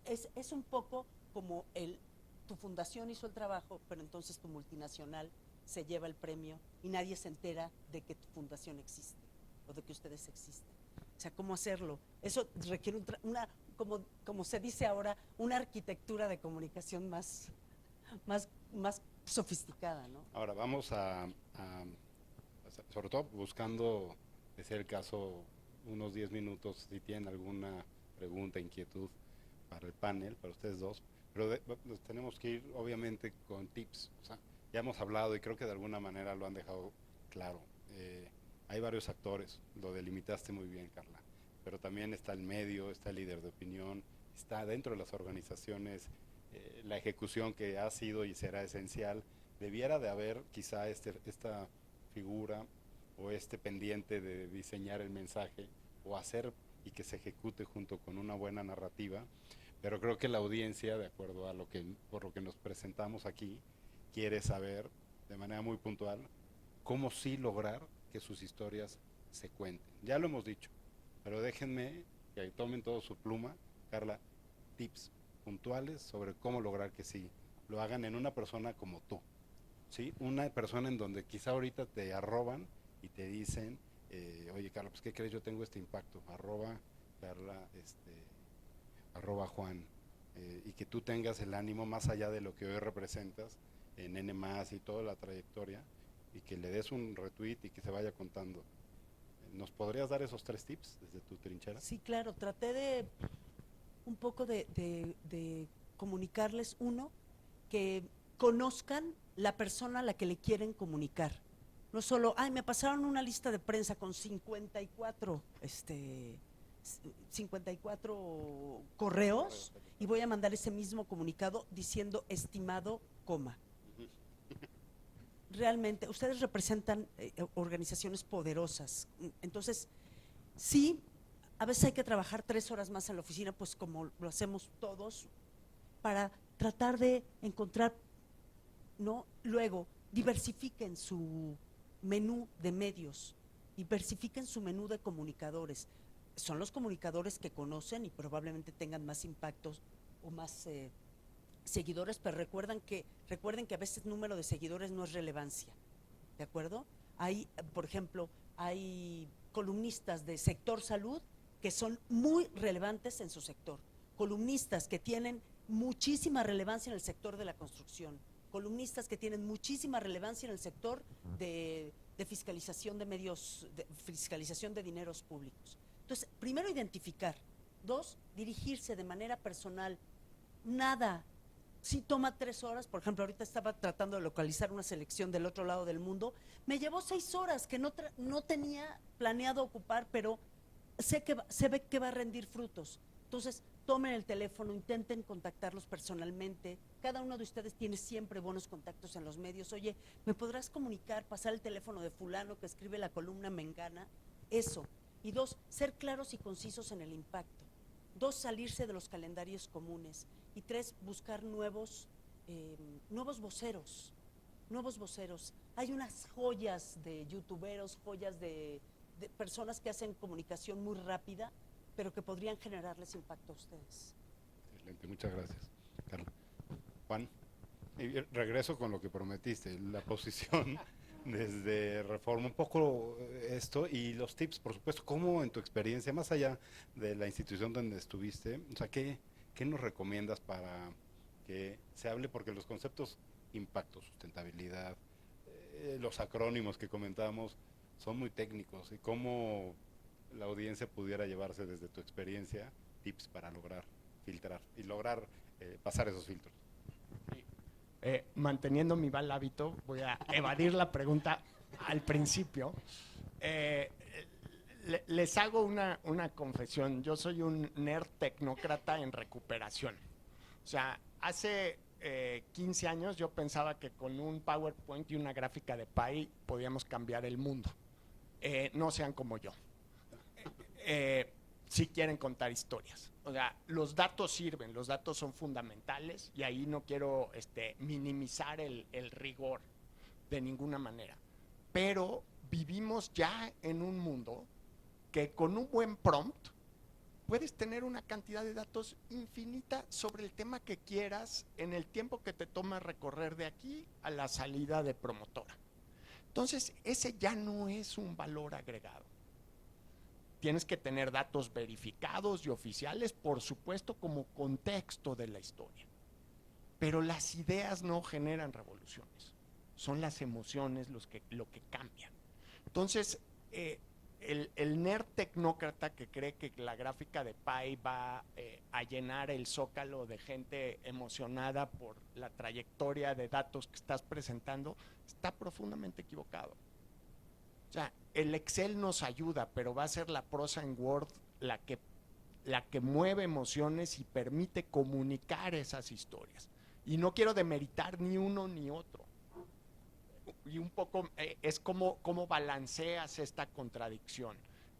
Es un poco como tu fundación hizo el trabajo, pero entonces tu multinacional se lleva el premio y nadie se entera de que tu fundación existe o de que ustedes existen. O sea, ¿cómo hacerlo? Eso requiere como se dice ahora, una arquitectura de comunicación más sofisticada, ¿no? Ahora vamos sobre todo buscando, de ser el caso, unos 10 minutos, si tienen alguna pregunta, inquietud para el panel, para ustedes dos, pero nos tenemos que ir obviamente con tips. O sea, ya hemos hablado y creo que de alguna manera lo han dejado claro. Hay varios actores, lo delimitaste muy bien, Carla, pero también está el medio, está el líder de opinión, está dentro de las organizaciones la ejecución, que ha sido y será esencial. Debiera de haber quizá esta figura o este pendiente de diseñar el mensaje o hacer y que se ejecute junto con una buena narrativa, pero creo que la audiencia, de acuerdo a por lo que nos presentamos aquí, quiere saber de manera muy puntual cómo sí lograr que sus historias se cuenten. Ya lo hemos dicho, pero déjenme que tomen todo su pluma, Carla, tips puntuales sobre cómo lograr que sí lo hagan en una persona como tú, ¿sí? Una persona en donde quizá ahorita te arroban y te dicen, oye, Carla, pues ¿qué crees? Yo tengo este impacto, @Carla, @Juan, y que tú tengas el ánimo más allá de lo que hoy representas en N+, y toda la trayectoria, y que le des un retweet y que se vaya contando. ¿Nos podrías dar esos 3 tips desde tu trinchera? Sí, claro, traté de un poco de comunicarles, uno, que conozcan la persona a la que le quieren comunicar. No solo, me pasaron una lista de prensa con 54 correos y voy a mandar ese mismo comunicado diciendo estimado, coma. Realmente, ustedes representan organizaciones poderosas, entonces, sí, a veces hay que trabajar 3 horas más en la oficina, pues como lo hacemos todos, para tratar de encontrar, ¿no? Luego, diversifiquen su menú de medios, diversifiquen su menú de comunicadores. Son los comunicadores que conocen y probablemente tengan más impactos o más seguidores, pero recuerden que a veces número de seguidores no es relevancia, ¿de acuerdo? Por ejemplo, hay columnistas de sector salud que son muy relevantes en su sector, columnistas que tienen muchísima relevancia en el sector de la construcción, columnistas que tienen muchísima relevancia en el sector de fiscalización de medios, de fiscalización de dineros públicos. Entonces, primero identificar, 2, dirigirse de manera personal. Nada, si toma 3 horas, por ejemplo, ahorita estaba tratando de localizar una selección del otro lado del mundo, me llevó 6 horas que no tenía planeado ocupar, pero se ve que va a rendir frutos. Entonces, tomen el teléfono, intenten contactarlos personalmente. Cada uno de ustedes tiene siempre buenos contactos en los medios. Oye, ¿me podrás comunicar, pasar el teléfono de fulano que escribe la columna mengana? Eso. Y 2, ser claros y concisos en el impacto. 2, salirse de los calendarios comunes. Y 3, buscar nuevos voceros. Nuevos voceros. Hay unas joyas de youtuberos, joyas de personas que hacen comunicación muy rápida, pero que podrían generarles impacto a ustedes. Excelente, muchas gracias, Carla. Juan, y regreso con lo que prometiste, la posición desde Reforma, un poco esto y los tips, por supuesto, cómo en tu experiencia, más allá de la institución donde estuviste, o sea, ¿qué nos recomiendas para que se hable? Porque los conceptos impacto, sustentabilidad, los acrónimos que comentábamos son muy técnicos, y cómo la audiencia pudiera llevarse desde tu experiencia tips para lograr filtrar y lograr pasar esos filtros. Manteniendo mi mal hábito, voy a evadir la pregunta al principio. Les hago una confesión. Yo soy un nerd tecnócrata en recuperación. O sea, hace 15 años yo pensaba que con un PowerPoint y una gráfica de Pi podíamos cambiar el mundo. No sean como yo. Si quieren contar historias. O sea, los datos sirven, los datos son fundamentales y ahí no quiero minimizar el rigor de ninguna manera. Pero vivimos ya en un mundo que con un buen prompt puedes tener una cantidad de datos infinita sobre el tema que quieras en el tiempo que te toma recorrer de aquí a la salida de promotora. Entonces, ese ya no es un valor agregado. Tienes que tener datos verificados y oficiales, por supuesto, como contexto de la historia. Pero las ideas no generan revoluciones. Son las emociones lo que cambian. Entonces, el nerd tecnócrata que cree que la gráfica de Pi va a llenar el zócalo de gente emocionada por la trayectoria de datos que estás presentando, está profundamente equivocado. O sea, el Excel nos ayuda, pero va a ser la prosa en Word la que mueve emociones y permite comunicar esas historias. Y no quiero demeritar ni uno ni otro. Y un poco es como balanceas esta contradicción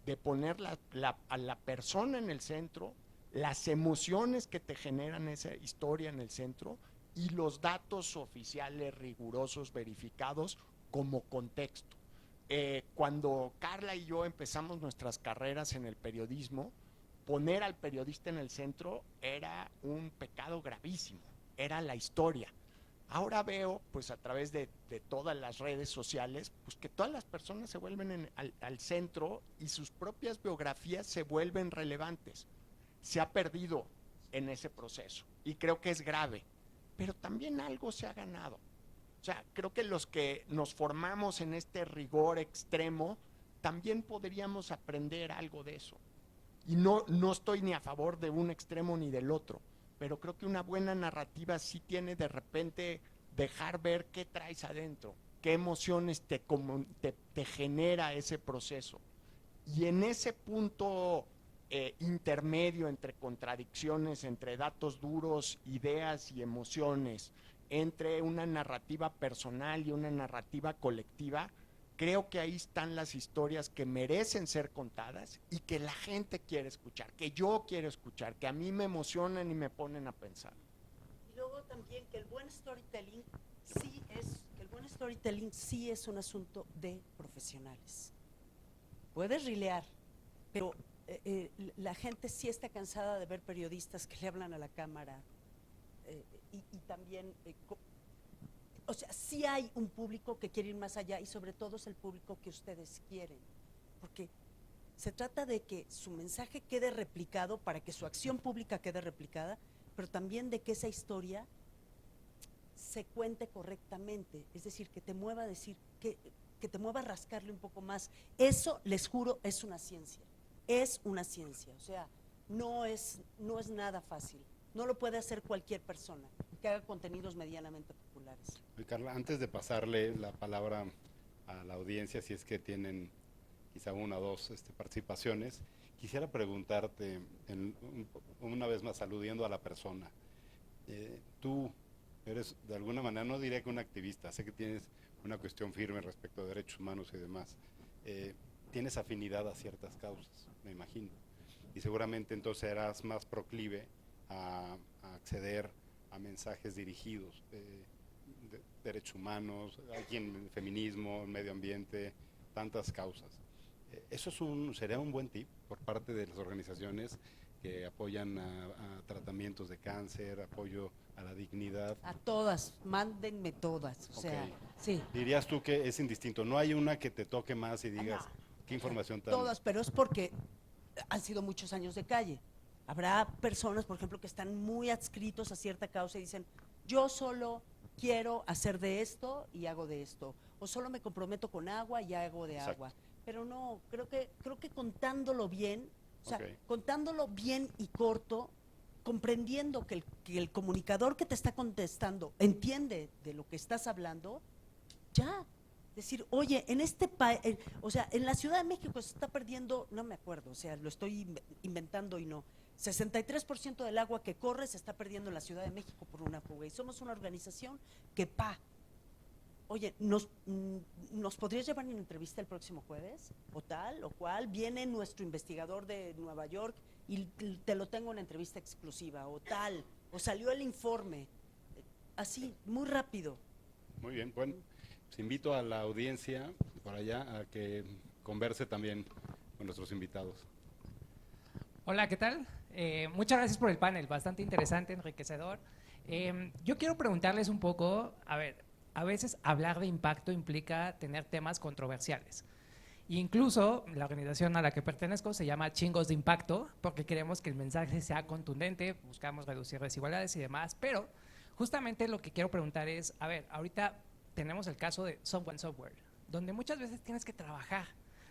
de poner a la persona en el centro, las emociones que te generan esa historia en el centro y los datos oficiales, rigurosos, verificados como contexto. Cuando Carla y yo empezamos nuestras carreras en el periodismo, poner al periodista en el centro era un pecado gravísimo, era la historia. Ahora veo, pues a través de todas las redes sociales, pues que todas las personas se vuelven al centro y sus propias biografías se vuelven relevantes. Se ha perdido en ese proceso y creo que es grave, pero también algo se ha ganado. O sea, creo que los que nos formamos en este rigor extremo, también podríamos aprender algo de eso. Y no estoy ni a favor de un extremo ni del otro, pero creo que una buena narrativa sí tiene de repente dejar ver qué traes adentro, qué emociones te genera ese proceso. Y en ese punto intermedio entre contradicciones, entre datos duros, ideas y emociones, entre una narrativa personal y una narrativa colectiva, creo que ahí están las historias que merecen ser contadas y que la gente quiere escuchar, que yo quiero escuchar, que a mí me emocionan y me ponen a pensar. Y luego también que el buen storytelling sí es un asunto de profesionales. Puedes rilear, pero la gente sí está cansada de ver periodistas que le hablan a la cámara y también... O sea, sí hay un público que quiere ir más allá y sobre todo es el público que ustedes quieren, porque se trata de que su mensaje quede replicado para que su acción pública quede replicada, pero también de que esa historia se cuente correctamente, es decir, que te mueva a decir, que te mueva a rascarle un poco más. Eso, les juro, es una ciencia, o sea, no es nada fácil, no lo puede hacer cualquier persona que haga contenidos medianamente populares. Carla, antes de pasarle la palabra a la audiencia, si es que tienen quizá una o dos participaciones, quisiera preguntarte, una vez más aludiendo a la persona, tú eres de alguna manera, no diré que un activista, sé que tienes una cuestión firme respecto a derechos humanos y demás, tienes afinidad a ciertas causas, me imagino, y seguramente entonces eras más proclive a acceder a mensajes dirigidos de derechos humanos, aquí en el feminismo, el medio ambiente, tantas causas. Eso sería un buen tip por parte de las organizaciones que apoyan a tratamientos de cáncer, apoyo a la dignidad. A todas, mándenme todas. O sea, Ok. sí. Dirías tú que es indistinto, no hay una que te toque más y digas, No. qué información tan... Todas, pero es porque han sido muchos años de calle. Habrá personas, por ejemplo, que están muy adscritos a cierta causa y dicen, yo solo quiero hacer de esto y hago de esto, o solo me comprometo con agua y hago de Exacto. agua. Pero no, creo que contándolo bien, o sea, Ok. contándolo bien y corto, comprendiendo que el comunicador que te está contestando entiende de lo que estás hablando, ya. Decir, oye, en este país, o sea, en la Ciudad de México se está perdiendo, no me acuerdo, o sea, lo estoy inventando y no, 63% del agua que corre se está perdiendo en la Ciudad de México por una fuga. Y somos una organización que, oye, ¿nos podrías llevar en entrevista el próximo jueves? O tal, o cual, viene nuestro investigador de Nueva York y te lo tengo en entrevista exclusiva, o tal, o salió el informe, así, muy rápido. Muy bien, bueno, pues invito a la audiencia por allá a que converse también con nuestros invitados. Hola, ¿qué tal? Muchas gracias por el panel, bastante interesante, enriquecedor. Yo quiero preguntarles un poco, a ver, a veces hablar de impacto implica tener temas controversiales. E incluso la organización a la que pertenezco se llama Chingos de Impacto, porque queremos que el mensaje sea contundente, buscamos reducir desigualdades y demás, pero justamente lo que quiero preguntar es, a ver, ahorita tenemos el caso de Someone Software, donde muchas veces tienes que trabajar,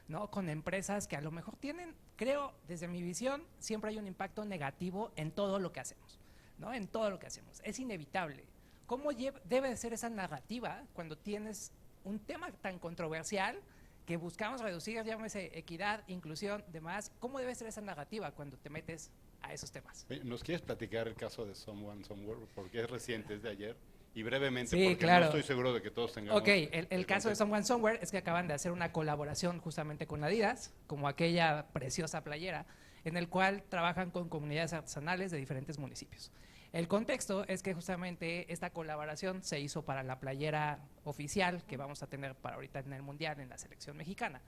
¿no?, con empresas que a lo mejor tienen, creo, desde mi visión, siempre hay un impacto negativo en todo lo que hacemos, ¿no?, en todo lo que hacemos, es inevitable. ¿Cómo debe de ser esa narrativa cuando tienes un tema tan controversial que buscamos reducir, llámese equidad, inclusión, demás? ¿Cómo debe ser esa narrativa cuando te metes a esos temas? ¿Nos quieres platicar el caso de Someone Somewhere? Porque es reciente, es de ayer. Y brevemente, Sí, porque claro. no estoy seguro de que todos tengamos... Ok, el caso de Someone Somewhere es que acaban de hacer una colaboración justamente con Adidas, como aquella preciosa playera, en el cual trabajan con comunidades artesanales de diferentes municipios. El contexto es que justamente esta colaboración se hizo para la playera oficial que vamos a tener para ahorita en el Mundial en la selección mexicana.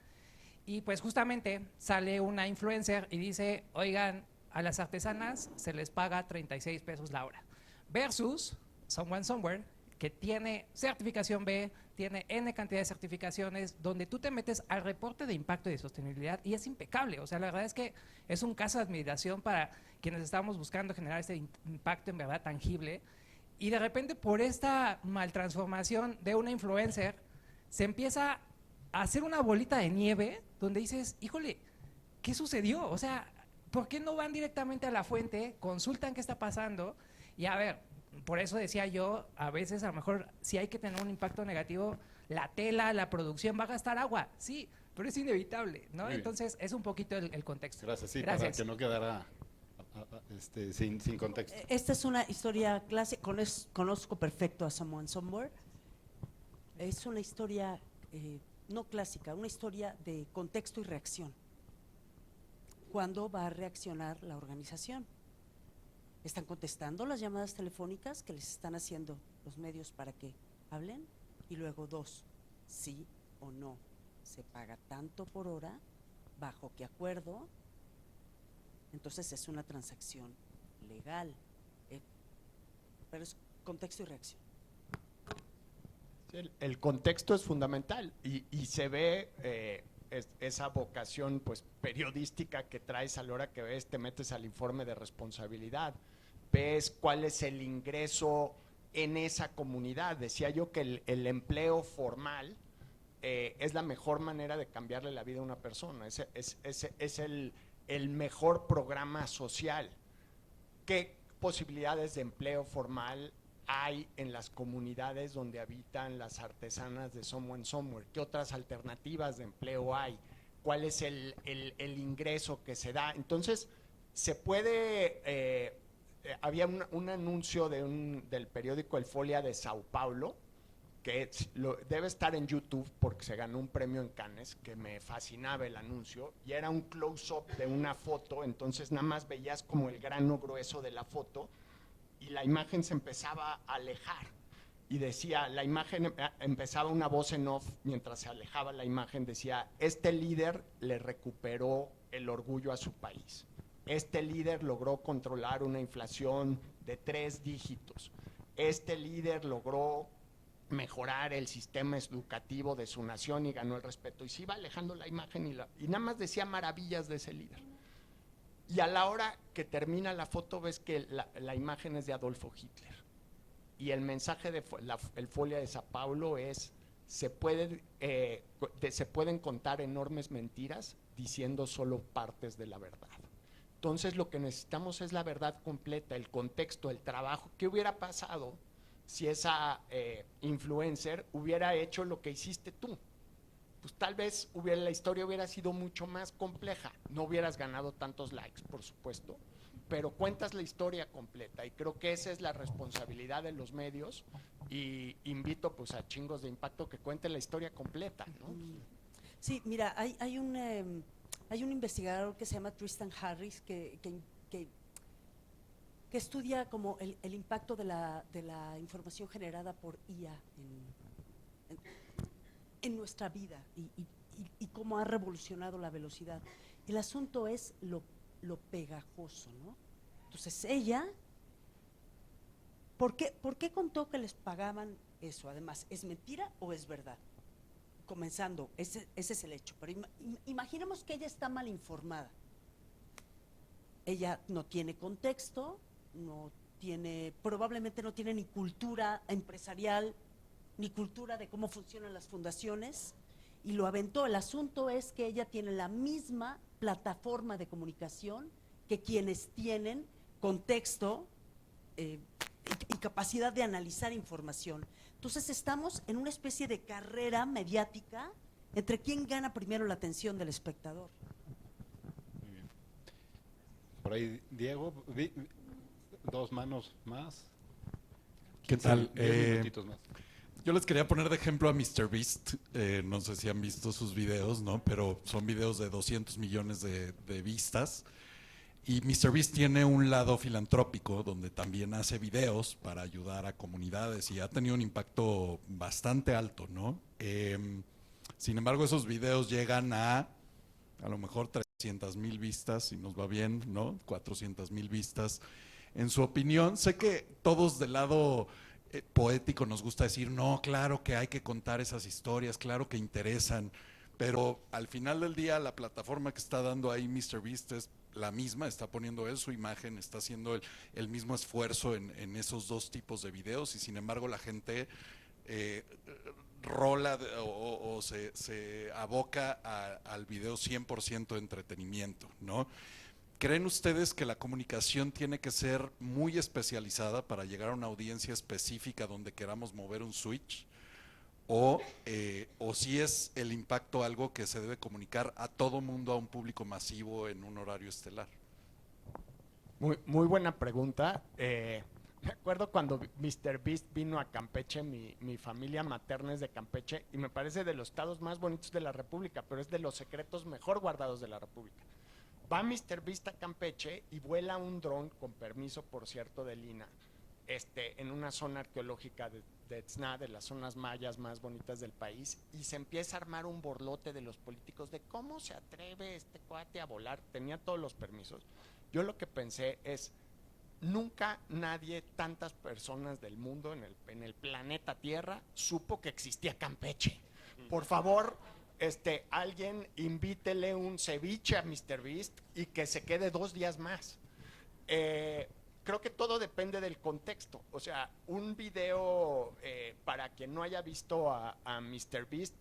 Y pues justamente sale una influencer y dice, oigan, a las artesanas se les paga 36 pesos la hora, versus Someone Somewhere, que tiene certificación B, tiene N cantidad de certificaciones, donde tú te metes al reporte de impacto y de sostenibilidad y es impecable. O sea, la verdad es que es un caso de admiración para quienes estamos buscando generar este impacto en verdad tangible. Y de repente, por esta maltransformación de una influencer, se empieza a hacer una bolita de nieve donde dices, híjole, ¿qué sucedió? O sea, ¿por qué no van directamente a la fuente, consultan qué está pasando? Y a ver, por eso decía yo, a veces a lo mejor si hay que tener un impacto negativo, la tela, la producción va a gastar agua, sí, pero es inevitable, ¿no? Entonces es un poquito el contexto. Gracias, sí, Gracias. para que no quedara sin contexto. Esta es una historia clásica, conozco perfecto a Someone Somewhere. Es una historia no clásica, una historia de contexto y reacción. ¿Cuándo va a reaccionar la organización? ¿Están contestando las llamadas telefónicas que les están haciendo los medios para que hablen? Y luego 2, sí o no, se paga tanto por hora, bajo qué acuerdo. Entonces es una transacción legal, pero es contexto y reacción. Sí, el contexto es fundamental y se ve esa vocación pues periodística que traes a la hora que te metes al informe de responsabilidad, ves cuál es el ingreso en esa comunidad. Decía yo que el empleo formal es la mejor manera de cambiarle la vida a una persona, es el mejor programa social. ¿Qué posibilidades de empleo formal hay en las comunidades donde habitan las artesanas de Someone Somewhere? ¿Qué otras alternativas de empleo hay? cuál es el ingreso que se da. Entonces, se puede, había un anuncio del periódico El Folia de Sao Paulo, que debe estar en YouTube porque se ganó un premio en Cannes, que me fascinaba el anuncio, y era un close-up de una foto, entonces nada más veías como el grano grueso de la foto, y la imagen se empezaba a alejar. Y decía, la imagen, empezaba una voz en off, mientras se alejaba la imagen, decía, este líder le recuperó el orgullo a su país. Este líder logró controlar una inflación de 3 dígitos. Este líder logró mejorar el sistema educativo de su nación y ganó el respeto. Y se iba alejando la imagen y nada más decía maravillas de ese líder. Y a la hora que termina la foto ves que la imagen es de Adolfo Hitler. Y el mensaje de el Folia de Sao Paulo es, se pueden contar enormes mentiras diciendo solo partes de la verdad. Entonces lo que necesitamos es la verdad completa, el contexto, el trabajo. ¿Qué hubiera pasado si esa influencer hubiera hecho lo que hiciste tú? Pues tal vez la historia hubiera sido mucho más compleja. No hubieras ganado tantos likes, por supuesto, pero cuentas la historia completa, y creo que esa es la responsabilidad de los medios, y invito pues a Chingos de Impacto que cuenten la historia completa, ¿no? Sí, mira, hay un investigador que se llama Tristan Harris que estudia como el impacto de la información generada por IA en nuestra vida y cómo ha revolucionado la velocidad. El asunto es lo pegajoso, ¿no? Entonces ella, ¿por qué contó que les pagaban eso? Además, ¿es mentira o es verdad? Comenzando, ese es el hecho. Pero imaginemos que ella está mal informada. Ella no tiene contexto, probablemente no tiene ni cultura empresarial, ni cultura de cómo funcionan las fundaciones, y lo aventó. El asunto es que ella tiene la misma plataforma de comunicación que quienes tienen contexto y capacidad de analizar información. Entonces estamos en una especie de carrera mediática entre quién gana primero la atención del espectador. Muy bien. Por ahí, Diego, 2 manos más. ¿Qué tal? 10 minutitos más. Yo les quería poner de ejemplo a MrBeast. No sé si han visto sus videos, ¿no? Pero son videos de 200 millones de vistas. Y MrBeast tiene un lado filantrópico donde también hace videos para ayudar a comunidades y ha tenido un impacto bastante alto, ¿no? Sin embargo, esos videos llegan a lo mejor 300,000 vistas, si nos va bien, ¿no? 400,000 vistas. En su opinión, sé que todos del lado poético nos gusta decir, no, claro que hay que contar esas historias, claro que interesan, pero al final del día la plataforma que está dando ahí MrBeast es la misma, está poniendo él su imagen, está haciendo el mismo esfuerzo en esos 2 tipos de videos, y sin embargo la gente rola o se aboca al video 100% de entretenimiento, ¿no? ¿Creen ustedes que la comunicación tiene que ser muy especializada para llegar a una audiencia específica donde queramos mover un switch? ¿O si es el impacto algo que se debe comunicar a todo mundo, a un público masivo en un horario estelar? Muy buena pregunta. Me acuerdo cuando MrBeast vino a Campeche, mi familia materna es de Campeche, y me parece de los estados más bonitos de la República, pero es de los secretos mejor guardados de la República. Va MrBeast a Campeche y vuela un dron, con permiso por cierto de Lina, en una zona arqueológica de Tzna, de las zonas mayas más bonitas del país, y se empieza a armar un borlote de los políticos de cómo se atreve este cuate a volar. Tenía todos los permisos. Yo lo que pensé es, nunca nadie, tantas personas del mundo en el planeta Tierra, supo que existía Campeche. Por favor, alguien invítele un ceviche a MrBeast y que se quede 2 días más. Creo que todo depende del contexto. O sea, un video, para quien no haya visto a MrBeast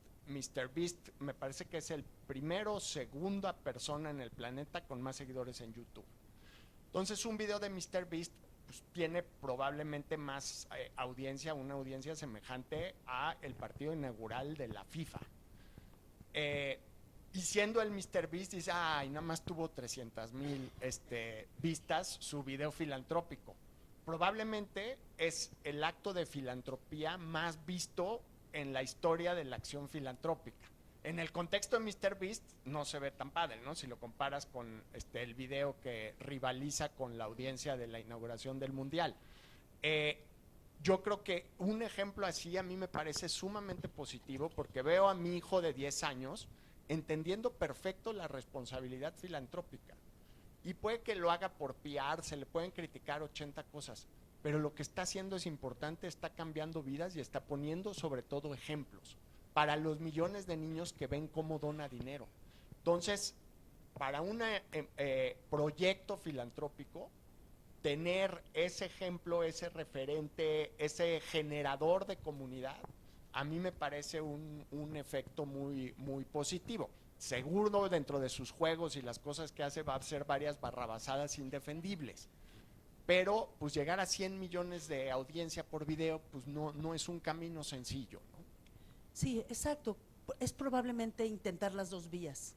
me parece que es el primero o segunda persona en el planeta con más seguidores en YouTube. Entonces, un video de MrBeast pues, tiene probablemente más audiencia, una audiencia semejante a el partido inaugural de la FIFA. Y siendo el MrBeast, dice, ay, nada más tuvo 300,000 vistas su video filantrópico. Probablemente es el acto de filantropía más visto en la historia de la acción filantrópica. En el contexto de MrBeast no se ve tan padre, ¿no? Si lo comparas con el video que rivaliza con la audiencia de la inauguración del Mundial. Yo creo que un ejemplo así a mí me parece sumamente positivo, porque veo a mi hijo de 10 años entendiendo perfecto la responsabilidad filantrópica. Y puede que lo haga por PR, se le pueden criticar 80 cosas, pero lo que está haciendo es importante, está cambiando vidas y está poniendo sobre todo ejemplos para los millones de niños que ven cómo dona dinero. Entonces, para un proyecto filantrópico, tener ese ejemplo, ese referente, ese generador de comunidad, a mí me parece un efecto muy, muy positivo. Seguro dentro de sus juegos y las cosas que hace va a hacer varias barrabasadas indefendibles, pero pues llegar a 100 millones de audiencia por video pues no es un camino sencillo, ¿no? Sí, exacto. Es probablemente intentar las dos vías.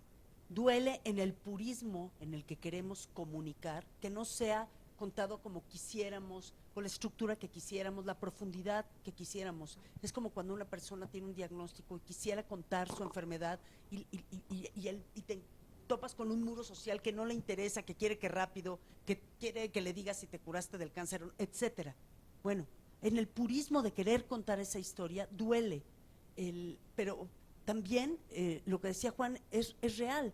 Duele en el purismo en el que queremos comunicar, que no sea contado como quisiéramos, con la estructura que quisiéramos, la profundidad que quisiéramos. Es como cuando una persona tiene un diagnóstico y quisiera contar su enfermedad y te topas con un muro social que no le interesa, que quiere que rápido, que quiere que le digas si te curaste del cáncer, etcétera. Bueno, en el purismo de querer contar esa historia duele, pero también lo que decía Juan es real.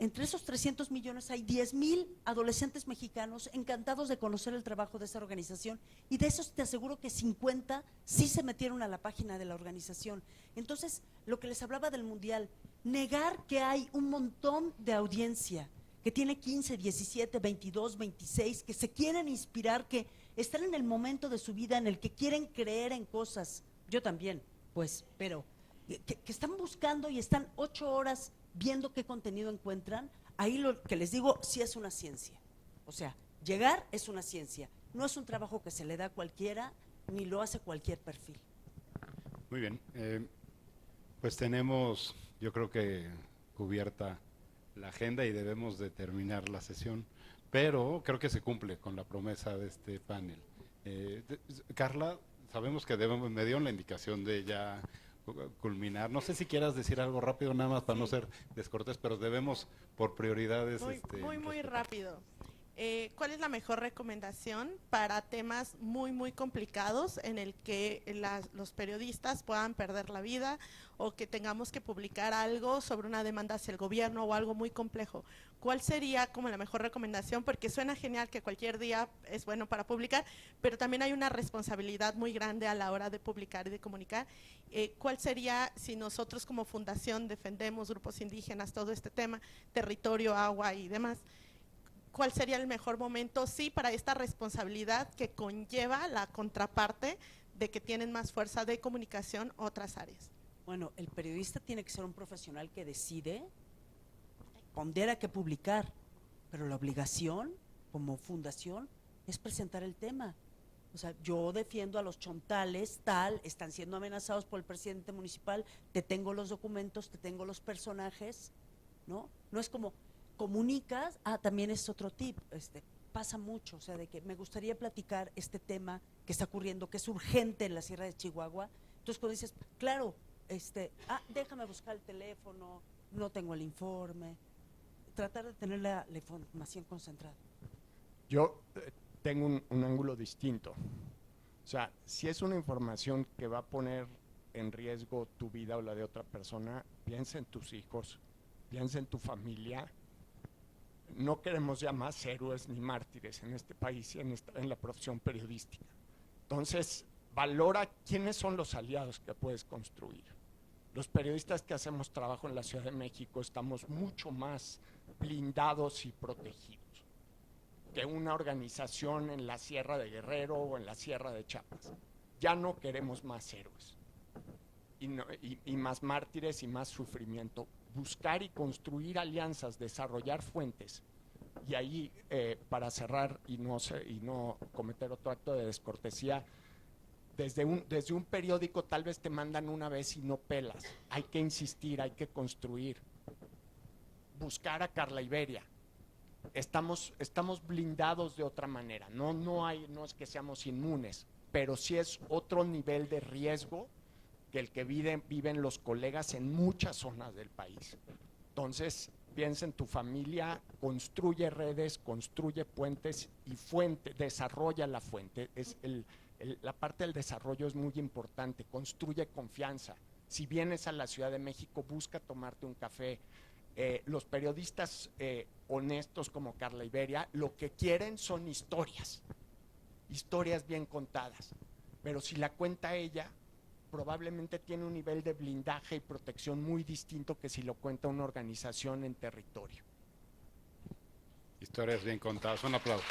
Entre esos 300 millones hay 10,000 adolescentes mexicanos encantados de conocer el trabajo de esa organización, y de esos te aseguro que 50 sí se metieron a la página de la organización. Entonces, lo que les hablaba del Mundial, negar que hay un montón de audiencia que tiene 15, 17, 22, 26, que se quieren inspirar, que están en el momento de su vida en el que quieren creer en cosas, yo también, pues, pero que están buscando y están 8 horas viendo qué contenido encuentran. Ahí lo que les digo sí es una ciencia. O sea, llegar es una ciencia, no es un trabajo que se le da a cualquiera, ni lo hace cualquier perfil. Muy bien, pues tenemos, yo creo que cubierta la agenda y debemos de terminar la sesión, pero creo que se cumple con la promesa de este panel. Carla, sabemos que me dio la indicación de ya culminar. No sé si quieras decir algo rápido, nada más para no ser descortés, pero debemos por prioridades. Muy rápido. ¿Cuál es la mejor recomendación para temas muy complicados en el que los periodistas puedan perder la vida o que tengamos que publicar algo sobre una demanda hacia el gobierno o algo muy complejo? ¿Cuál sería como la mejor recomendación? Porque suena genial que cualquier día es bueno para publicar, pero también hay una responsabilidad muy grande a la hora de publicar y de comunicar. ¿Cuál sería, si nosotros como fundación defendemos grupos indígenas, todo este tema, territorio, agua y demás, cuál sería el mejor momento, sí, para esta responsabilidad que conlleva la contraparte de que tienen más fuerza de comunicación otras áreas? Bueno, el periodista tiene que ser un profesional que decide, pondera qué publicar, pero la obligación como fundación es presentar el tema. O sea, yo defiendo a los chontales, están siendo amenazados por el presidente municipal, te tengo los documentos, te tengo los personajes, ¿no? No es como comunicas, también es otro tip, pasa mucho, o sea, de que me gustaría platicar este tema que está ocurriendo, que es urgente en la Sierra de Chihuahua. Entonces cuando dices, claro, déjame buscar el teléfono, no tengo el informe, tratar de tener la información concentrada. Yo tengo un ángulo distinto. O sea, si es una información que va a poner en riesgo tu vida o la de otra persona, piensa en tus hijos, piensa en tu familia. No queremos ya más héroes ni mártires en este país y en la profesión periodística. Entonces, valora quiénes son los aliados que puedes construir. Los periodistas que hacemos trabajo en la Ciudad de México estamos mucho más blindados y protegidos que una organización en la Sierra de Guerrero o en la Sierra de Chiapas. Ya no queremos más héroes y más mártires y más sufrimiento. Buscar y construir alianzas, desarrollar fuentes. Y ahí, para cerrar y no cometer otro acto de descortesía, desde un periódico tal vez te mandan una vez y no pelas. Hay que insistir, hay que construir. buscar a Carla Iberia. Estamos blindados de otra manera. No es que seamos inmunes, pero sí es otro nivel de riesgo que el que viven los colegas en muchas zonas del país. Entonces, piensa en tu familia, construye redes, construye puentes y desarrolla la fuente. La parte del desarrollo es muy importante, construye confianza. Si vienes a la Ciudad de México, busca tomarte un café. Los periodistas honestos como Carla Iberia, lo que quieren son historias bien contadas. Pero si la cuenta ella, probablemente tiene un nivel de blindaje y protección muy distinto que si lo cuenta una organización en territorio. Historias bien contadas. Un aplauso.